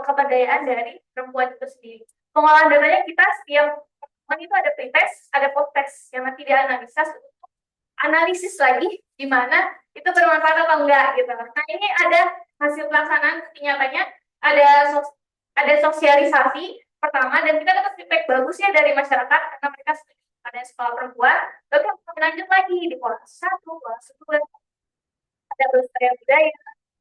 keberdayaan dari perempuan itu sendiri. Pengolahan datanya kita setiap pertemuan itu ada pretest, ada post-test yang nanti dianalisa analisis lagi di mana itu bermanfaat atau enggak gitu. Nah, ini ada hasil pelaksanaan nyatanya ada sosialisasi pertama dan kita dapat feedback bagus ya dari masyarakat karena mereka setuju ada sekolah perempuan. Lalu kita lanjut lagi di kelas 1, kelas 2 ada pelestarian budaya,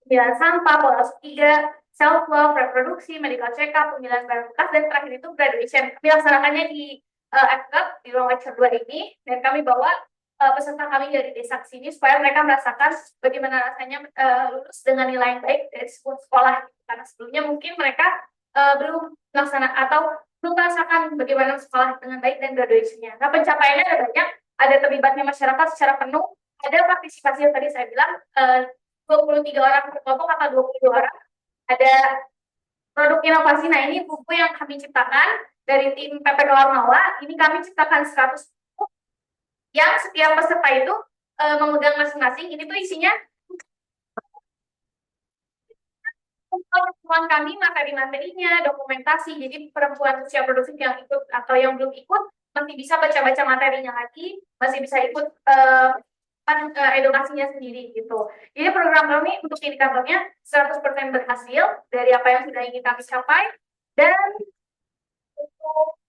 pemilihan sampah, kelas 3 self love, reproduksi, medical check up, pemilihan barang bekas dan terakhir itu graduation. Kami laksanakannya di FKUP di ruang lecture 2 ini dan kami bawa peserta kami dari desa ke sini supaya mereka merasakan bagaimana rasanya lulus dengan nilai yang baik dari sebuah sekolah karena sebelumnya mungkin mereka belum melaksanakan atau belum merasakan bagaimana sekolah dengan baik dan graduation-nya. Nah, pencapaiannya ada banyak, ada terlibatnya masyarakat secara penuh, ada partisipasi yang tadi saya bilang 23 orang per kelompok atau 22 orang, ada produk inovasi. Nah, ini buku yang kami ciptakan dari tim PPK Warmawa, ini kami ciptakan 100 yang setiap peserta itu memegang masing-masing. Ini tuh isinya pertemuan kami, materi-materinya, dokumentasi. Jadi perempuan usia produktif yang ikut atau yang belum ikut masih bisa baca-baca materinya lagi, masih bisa ikut edukasinya sendiri gitu. Jadi program kami untuk indikatornya 100% berhasil dari apa yang sudah ingin kami capai dan untuk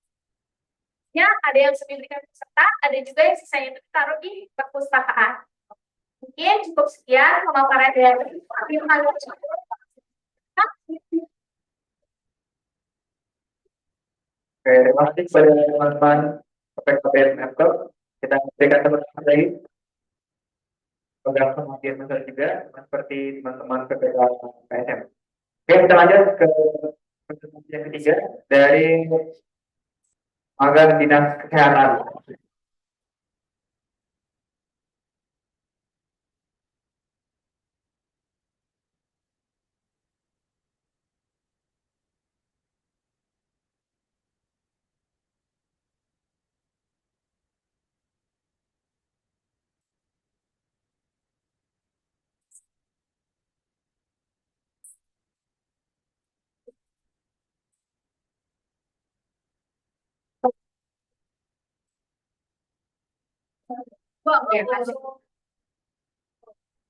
ada yang diberikan peserta, ada juga yang sisanya itu ditaruh di perpustakaan. Mungkin cukup sekian pemaparan dari Oke, terima kasih kepada teman-teman PPKBM FKUP. Kita berikan teman-teman lagi program pengabdian masyarakat juga seperti teman-teman PPK KSM. Oke, kita lanjut ke presentasi yang ketiga dari magang dinas kesehatan.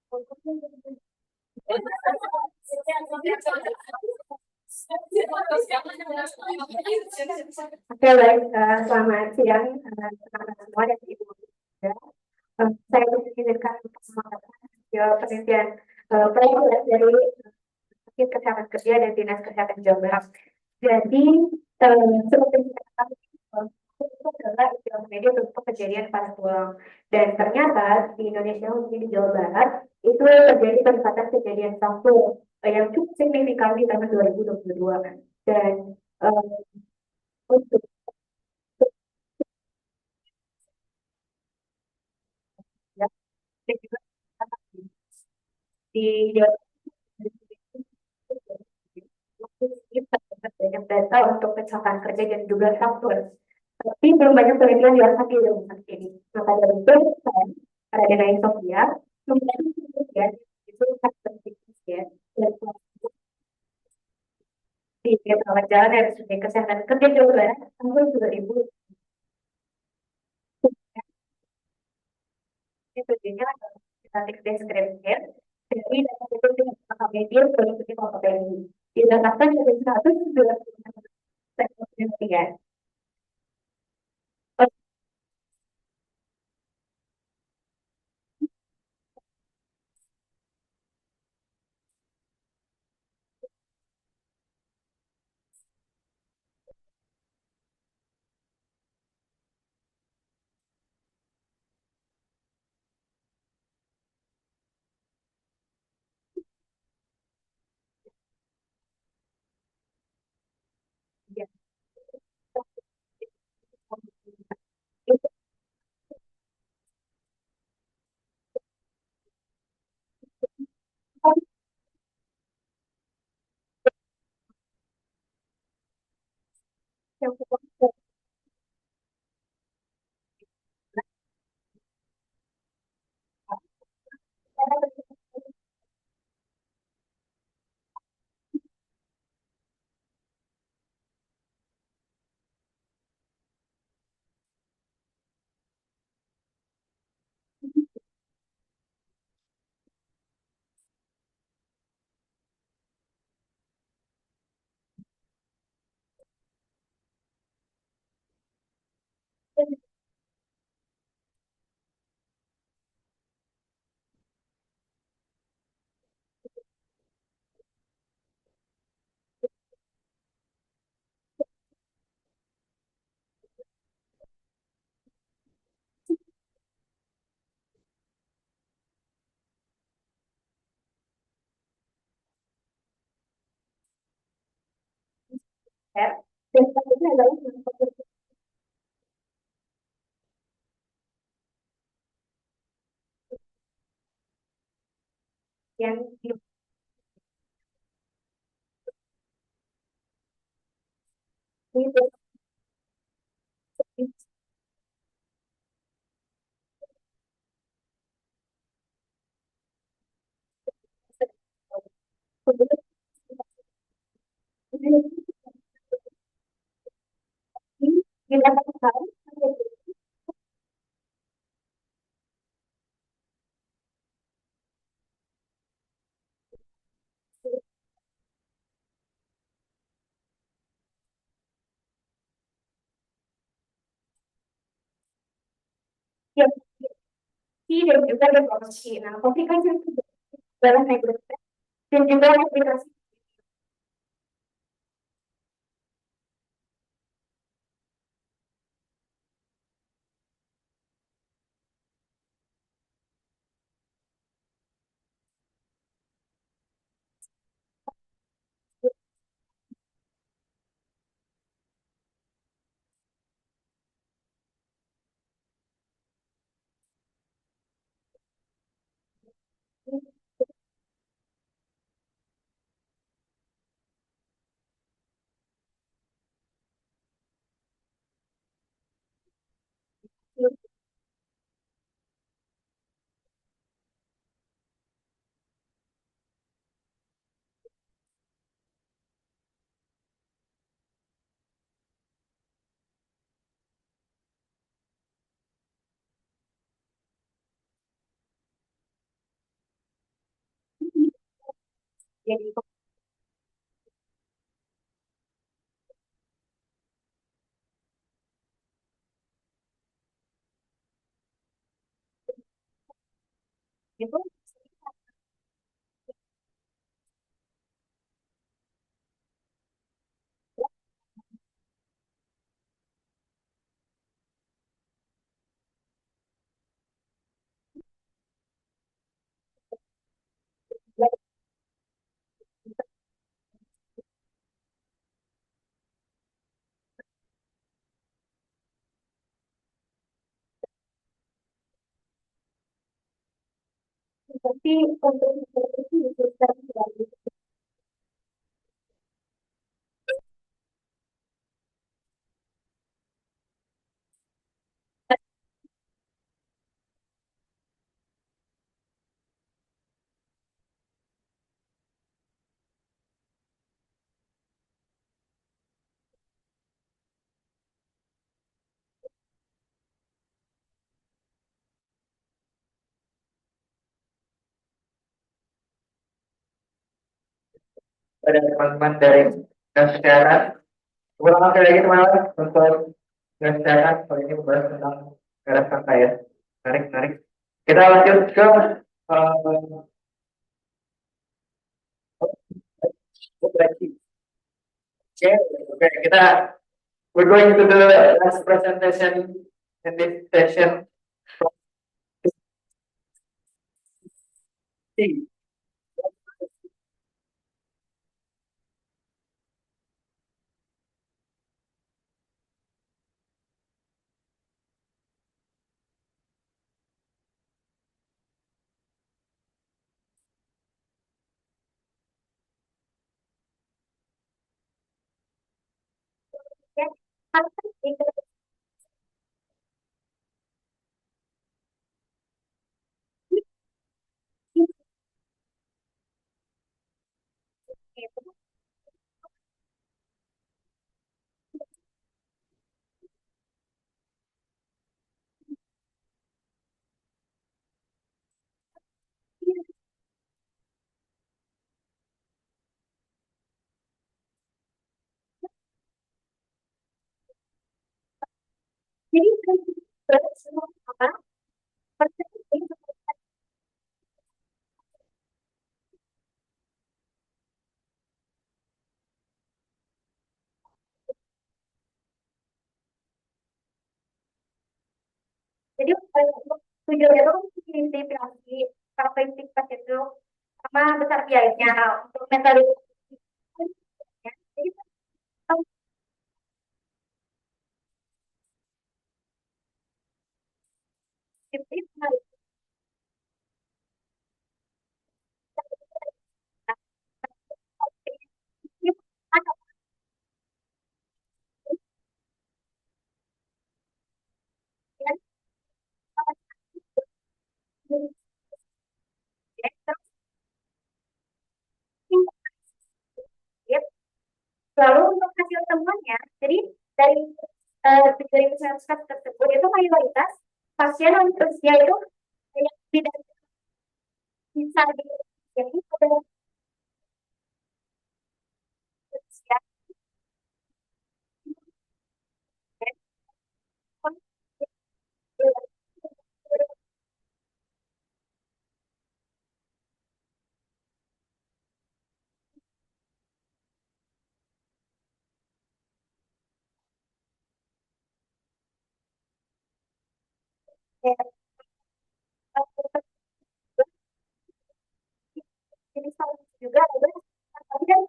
Oke, baik. Selamat siang, teman-teman semua dan ibu juga. Saya mengizinkan untuk mengatakan hasil penelitian progres dari Sakit Kesehatan Kerja dan Dinas Kesehatan Jawa Barat. Jadi, seperti yang kita ketahui, itu adalah istilah medis untuk kejadian pada tulang. Dan ternyata di Indonesia, khususnya di Jawa Barat, itu terjadi peningkatan kejadian satu yang cukup signifikan di tahun 2022. Dan eh, untuk ya, dan juga di Jawa Barat banyak data untuk kecelakaan kerja dan juga faktor. Tapi belum banyak penelitian di atas dalam hal ini. Maka dari itu, saya, Radenai Sofia, kemudian ya, itu faktor ya, dan di perawat jalan dari Sudin Kesehatan Kerja Jawa Barat tahun 2000 itu jadinya static description dari data itu dengan media produksi kompetensi. Didasarkan dari 190 penelitian. Yang dan selanjutnya adalah yang dilakukan yang dan juga depresi. Nah, komplikasi itu adalah negosiasi dan juga aplikasi Jadi itu tapi untuk itu bisa terjadi. Ada teman-teman dari kesehatan. Ulang lagi lagi teman-teman untuk kesehatan. Kali ini membahas tentang garas sangka ya. Menarik, menarik. Kita lanjut ke Oke, oke, we're going to the last presentation in this session. Ya, harus itu jadi semua apa jadi tujuannya itu identifikasi karakteristik pasien itu sama besar biayanya untuk metode jadi itu lalu untuk hasil temuannya, jadi dari 3.100 kasus tersebut itu mayoritas pasien lanjut usia itu yang tidak bisa di jadi pada usia jadi juga ada dan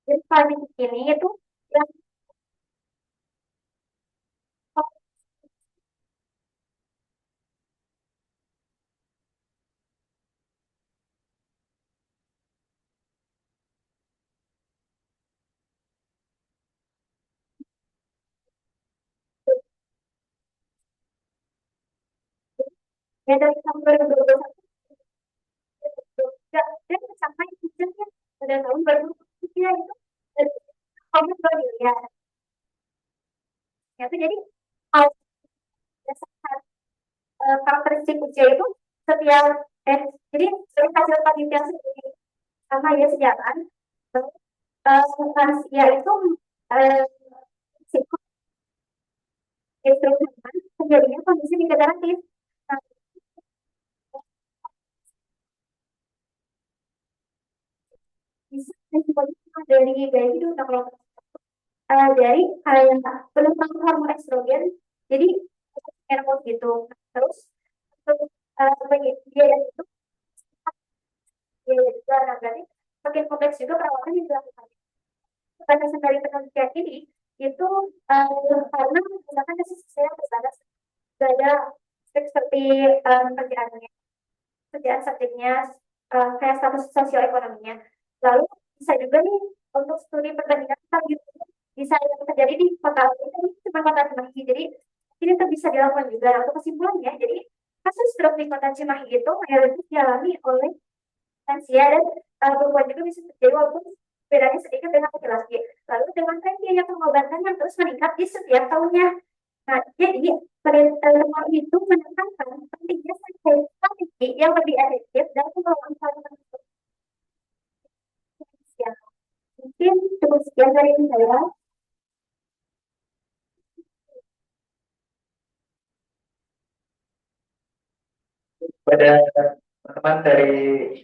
jadi paling ini itu yang ya dari tahun 2021 dan sampai hasilnya pada tahun 2023 itu dari tahun 2 miliar. Ya, itu jadi berdasarkan karakteristik usia itu setiap Jadi dari hasil penelitian sendiri sama ya sejalan, lansia itu risiko terjadinya kondisi degeneratif. Nah, bisa risikonya dari itu kalau dari yang penentuan hormon estrogen, jadi hormon gitu. Terus biaya itu biaya juga, nah berarti makin kompleks juga perawatan yang dilakukan. Batasan dari penelitian ini itu karena misalkan saya terbatas ada seperti kerjaannya, kerjaan subjeknya, kayak status sosioekonominya. Lalu bisa juga nih untuk studi perbandingan gitu, bisa yang terjadi di kota ini cuma kota Cimahi. Jadi ini tuh bisa dilakukan juga. Untuk kesimpulannya, jadi kasus stroke di kota Cimahi itu mayoritas dialami oleh lansia dan perempuan juga bisa terjadi walaupun bedanya sedikit dengan laki-laki. Lalu dengan tren biaya pengobatan yang terus meningkat di setiap tahunnya. Nah, jadi temuan itu menekankan pentingnya strategi yang lebih efektif dalam pengelolaan tersebut. Ya, mungkin cukup sekian dari saya. Pada teman-teman dari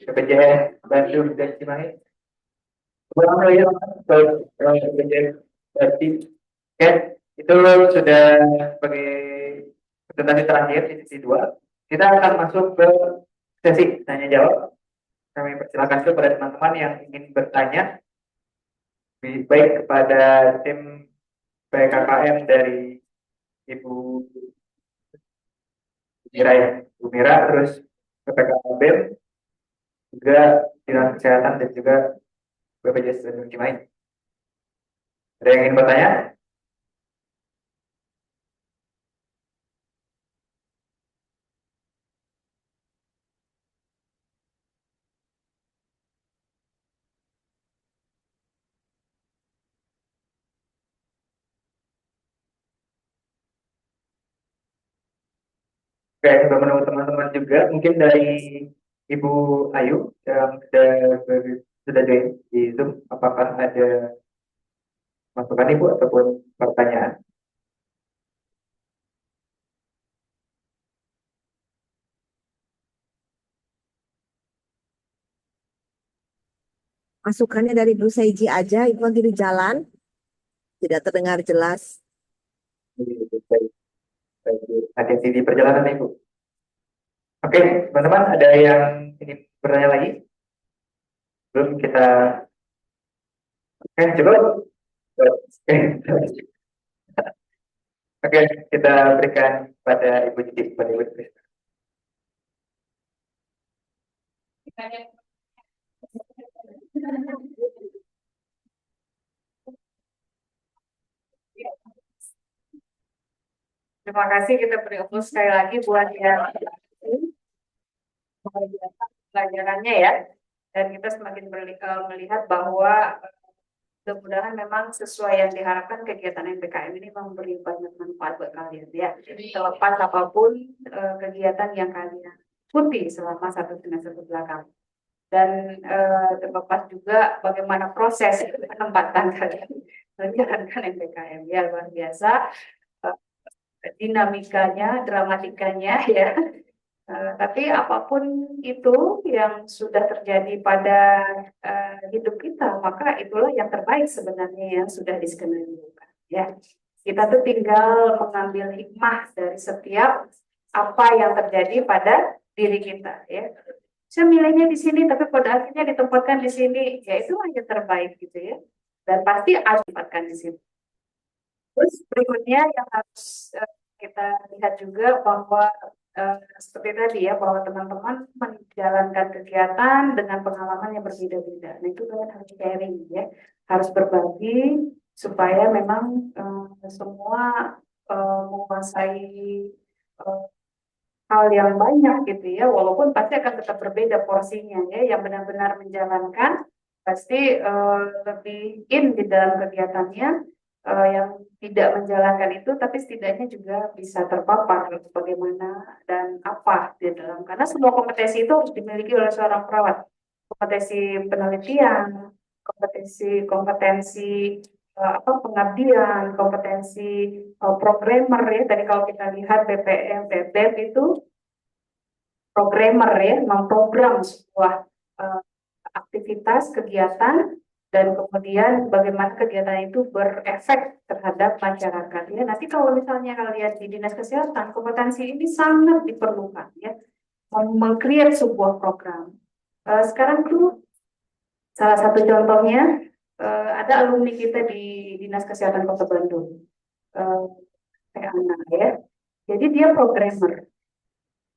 BPJS Bandung dan Cimahi. Bagaimana ya BPJS Bandung? Oke, itu sudah sebagai presentasi terakhir di sesi 2. Kita akan masuk ke sesi tanya jawab. Kami persilakan kepada teman-teman yang ingin bertanya, baik kepada tim PKKM dari Ibu Mira ya, Bu Mira, terus PPKBM, juga Dinas Kesehatan dan juga BPJS Bandung Cimahi. Ada yang ingin bertanya? Oke, sudah menunggu teman-teman juga. Mungkin dari Ibu Ayu yang sudah join di Zoom, apakah ada masukan Ibu ataupun pertanyaan? Masukannya dari Bu Seiji aja, Ibu lagi di jalan, tidak terdengar jelas. Hati-hati di perjalanan Ibu. Oke, teman-teman, ada yang ingin bertanya lagi? Belum kita... Oke, cukup. Oke, kita berikan pada Ibu Cici, pada Ibu Cici. Terima kasih, kita beri aplaus sekali lagi buat yang pelajarannya ya. Dan kita semakin melihat bahwa mudah-mudahan memang sesuai yang diharapkan kegiatan MPKM ini memberi banyak manfaat buat kalian ya. Terlepas apapun kegiatan yang kalian ikuti selama 1 semester belakang. Dan terlepas juga bagaimana proses penempatan kalian menjalankan MPKM ya, luar biasa. Dinamikanya, dramatikanya ya. Tapi apapun itu yang sudah terjadi pada hidup kita, maka itulah yang terbaik sebenarnya yang sudah diskenario-kan. Ya, kita tuh tinggal mengambil hikmah dari setiap apa yang terjadi pada diri kita. Ya, saya milihnya di sini, tapi pada akhirnya ditempatkan di sini, ya itulah yang terbaik gitu ya. Dan pasti harus ditempatkan di sini. Terus berikutnya yang harus kita lihat juga bahwa seperti tadi ya, bahwa teman-teman menjalankan kegiatan dengan pengalaman yang berbeda-beda. Nah itu kalian harus sharing ya, harus berbagi supaya memang semua menguasai hal yang banyak gitu ya, walaupun pasti akan tetap berbeda porsinya ya. Yang benar-benar menjalankan pasti lebih in di dalam kegiatannya, yang tidak menjalankan itu, tapi setidaknya juga bisa terpapar bagaimana dan apa di dalam. Karena semua kompetensi itu harus dimiliki oleh seorang perawat. Kompetensi penelitian, kompetensi pengabdian, kompetensi programmer ya. Tadi kalau kita lihat BPM, BPM itu programmer ya, memprogram sebuah aktivitas, kegiatan, dan kemudian bagaimana kegiatan itu berefek terhadap masyarakat ya. Nanti kalau misalnya kalian di Dinas Kesehatan, kompetensi ini sangat diperlukan ya, meng-create sebuah program. Sekarang tuh salah satu contohnya ada alumni kita di Dinas Kesehatan Kota Bandung, Teh Ana ya. Jadi dia programmer,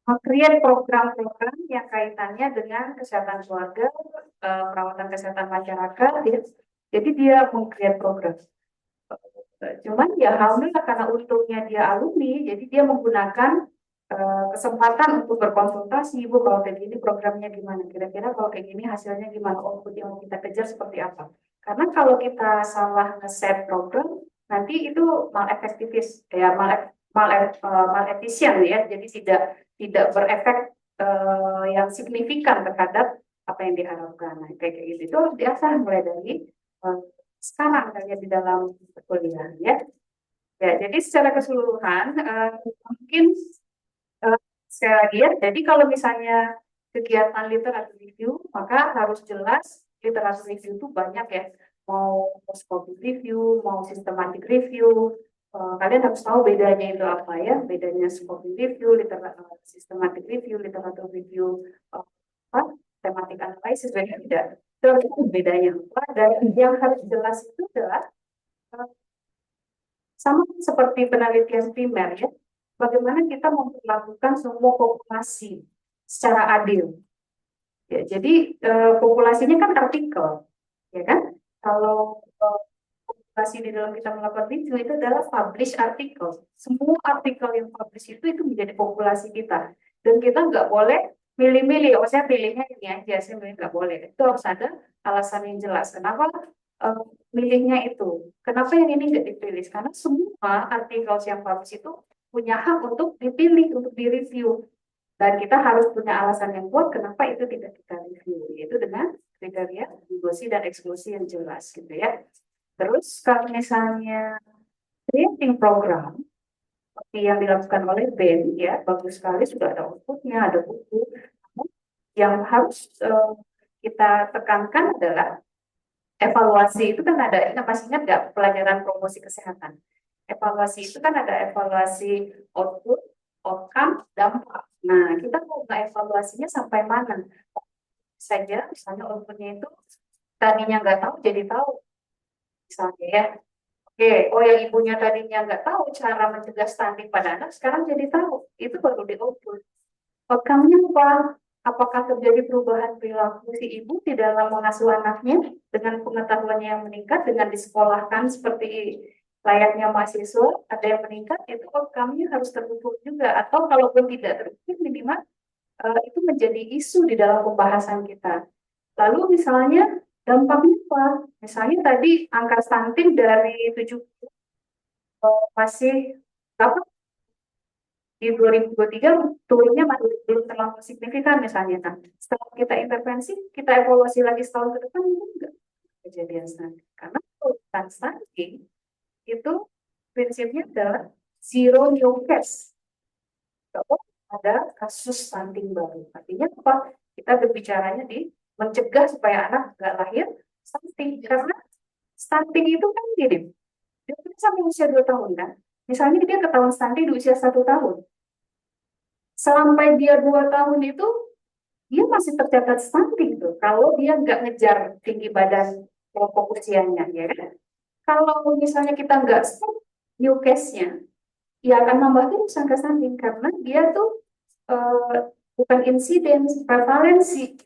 meng-create program-program yang kaitannya dengan kesehatan keluarga, perawatan kesehatan masyarakat. Jadi dia meng-create program. Cuman ya alhamdulillah karena untungnya dia alumni, jadi dia menggunakan kesempatan untuk berkonsultasi, Ibu kalau kayak gini programnya gimana, kira-kira kalau kayak gini hasilnya gimana, output yang mau kita kejar seperti apa. Karena kalau kita salah nge-set program, nanti itu malefektifis, ya malefisien ya, jadi tidak berefek yang signifikan terhadap apa yang diharapkan. Nah, kayak gitu itu harus diasah mulai dari sekarang kalian di dalam kuliah ya. Ya, jadi secara keseluruhan mungkin sekali lagi ya. Jadi kalau misalnya kegiatan literatur review, maka harus jelas literatur review itu banyak ya. Mau scope review, mau systematic review. Kalian harus tahu bedanya itu apa ya. Bedanya scope review, systematic review, literatur review, thematic analysis, beda-beda. Itu bedanya apa. Dan yang harus jelas itu adalah sama seperti penelitian primer ya, bagaimana kita memperlakukan semua populasi secara adil. Ya, jadi populasinya kan artikel, ya kan? Kalau populasi di dalam kita melakukan review itu adalah publish artikel. Semua artikel yang publish itu menjadi populasi kita. Dan kita nggak boleh milih-milih, oh saya pilihnya ini aja, saya milih nggak boleh. Itu harus ada alasan yang jelas. Kenapa milihnya itu? Kenapa yang ini nggak dipilih? Karena semua artikel yang publish itu punya hak untuk dipilih, untuk direview. Dan kita harus punya alasan yang kuat kenapa itu tidak kita review, yaitu dengan kriteria inklusi dan eksklusi yang jelas gitu ya. Terus kalau misalnya creating program seperti yang dilakukan oleh Ben ya, bagus sekali, sudah ada outputnya, ada buku. Yang harus kita tekankan adalah evaluasi. Itu kan ada, masih ingat nggak pelajaran promosi kesehatan? Evaluasi itu kan ada evaluasi output, outcome, dampak. Nah, kita mau nggak evaluasinya sampai mana? Saja, misalnya outputnya itu tadinya nggak tahu jadi tahu. Misalnya ya, oke, oh yang ibunya tadinya nggak tahu cara mencegah stunting pada anak, sekarang jadi tahu. Itu baru di output. Outcome-nya apa? Apakah terjadi perubahan perilaku si ibu di dalam mengasuh anaknya dengan pengetahuannya yang meningkat, dengan disekolahkan seperti layaknya mahasiswa, ada yang meningkat, itu outcome-nya harus terukur juga. Atau kalaupun tidak terukur, minimal itu menjadi isu di dalam pembahasan kita. Lalu misalnya dampaknya apa? Misalnya tadi angka stunting dari 70 masih apa? Di 2023 turunnya masih belum terlalu signifikan misalnya. Nah, setelah kita intervensi, kita evaluasi lagi setahun ke depan, itu enggak kejadian stunting. Karena bukan stunting, itu prinsipnya adalah zero new case. Kalau ada kasus stunting baru. Artinya apa? Kita berbicaranya di mencegah supaya anak nggak lahir stunting. Karena stunting itu kan gini, dia sampai usia 2 tahun kan. Misalnya dia ketahuan stunting di usia 1 tahun. Sampai dia 2 tahun itu, dia masih tercatat stunting tuh. Kalau dia nggak ngejar tinggi badan kelompok usianya, ya kan? Kalau misalnya kita nggak stop new case-nya, ya akan nambah terus angka stunting karena dia tuh bukan insiden, prevalensi.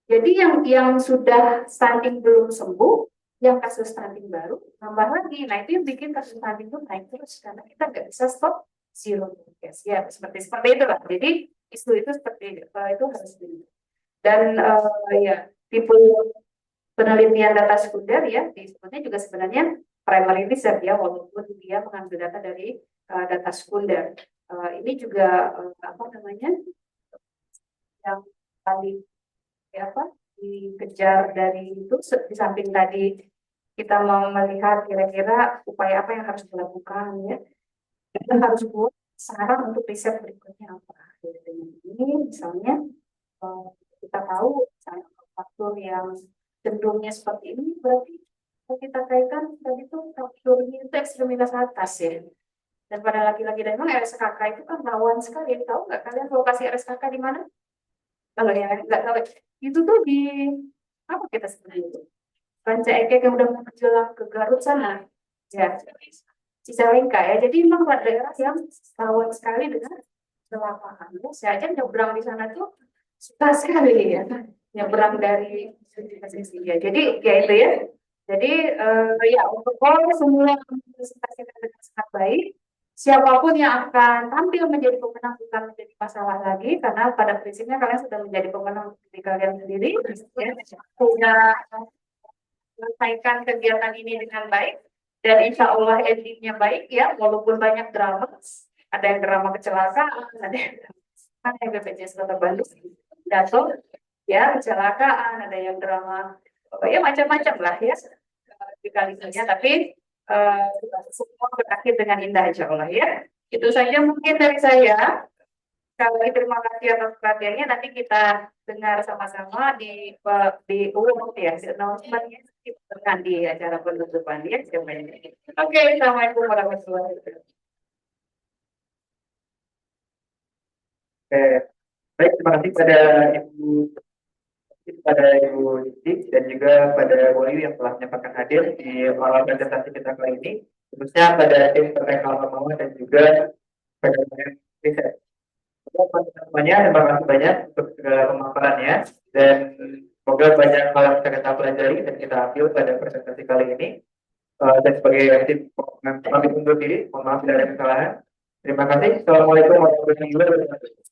Jadi yang sudah stunting belum sembuh, yang kasus stunting baru nambah lagi. Nah itu yang bikin kasus stunting itu naik terus karena kita nggak bisa stop zero case. Ya seperti itulah. Jadi isu itu seperti itu harus di. Dan ya tipe penelitian data sekunder ya disebutnya juga sebenarnya primary research ya, walaupun dia mengambil data dari data sekunder. Ini juga apa namanya yang paling dikejar dari itu, di samping tadi kita mau melihat kira-kira upaya apa yang harus dilakukan ya, kita harus buat saran untuk riset berikutnya apa. Dengan ini misalnya kita tahu misalnya faktor yang cenderungnya seperti ini, berarti kalau kita kaitkan tadi itu faktornya itu ekstremitas atas ya. Dan pada laki-laki dan memang RSKK itu kan rawan sekali. Tahu nggak kalian lokasi RSKK di mana? Kalau yang nggak tahu, itu tuh di apa kita sebut itu? Ranca Ekek yang udah menjelang ke Garut sana, ya, Cicalengka ya. Jadi memang daerah yang rawan sekali dengan kecelakaan. Ya, saya aja nyebrang di sana tuh suka sekali ya, nyebrang dari ya. Jadi ya itu ya. Jadi ya untuk semua presentasi dengan sangat baik. Siapapun yang akan tampil menjadi pemenang bukan menjadi masalah lagi, karena pada prinsipnya kalian sudah menjadi pemenang di kalian sendiri, ya, sudah selesaikan kegiatan ini dengan baik, dan insya Allah endingnya baik ya, walaupun banyak drama, ada yang drama kecelakaan, ada yang BPJS Kota Bandung jatuh, ya kecelakaan, ada yang drama, ya macam-macam lah ya di kalinya, tapi semua berakhir dengan indah insya Allah ya. Itu saja mungkin dari saya. Sekali lagi terima kasih atas perhatiannya. Nanti kita dengar sama-sama di award ya, di announcement-nya di acara penutupan ya. Oke, assalamualaikum warahmatullahi wabarakatuh. Baik, terima kasih pada Ibu Diti dan juga pada Wahyu yang telah menyempatkan hadir di oral presentasi kita kali ini, khususnya pada tim terkait Alma dan juga pada riset. Semuanya, terima kasih banyak untuk segala pemaparannya, dan semoga banyak hal yang bisa kita pelajari dan kita ambil pada presentasi kali ini. Dan sebagai tim pamit undur diri, mohon maaf bila ada kesalahan. Terima kasih. Assalamualaikum warahmatullahi wabarakatuh.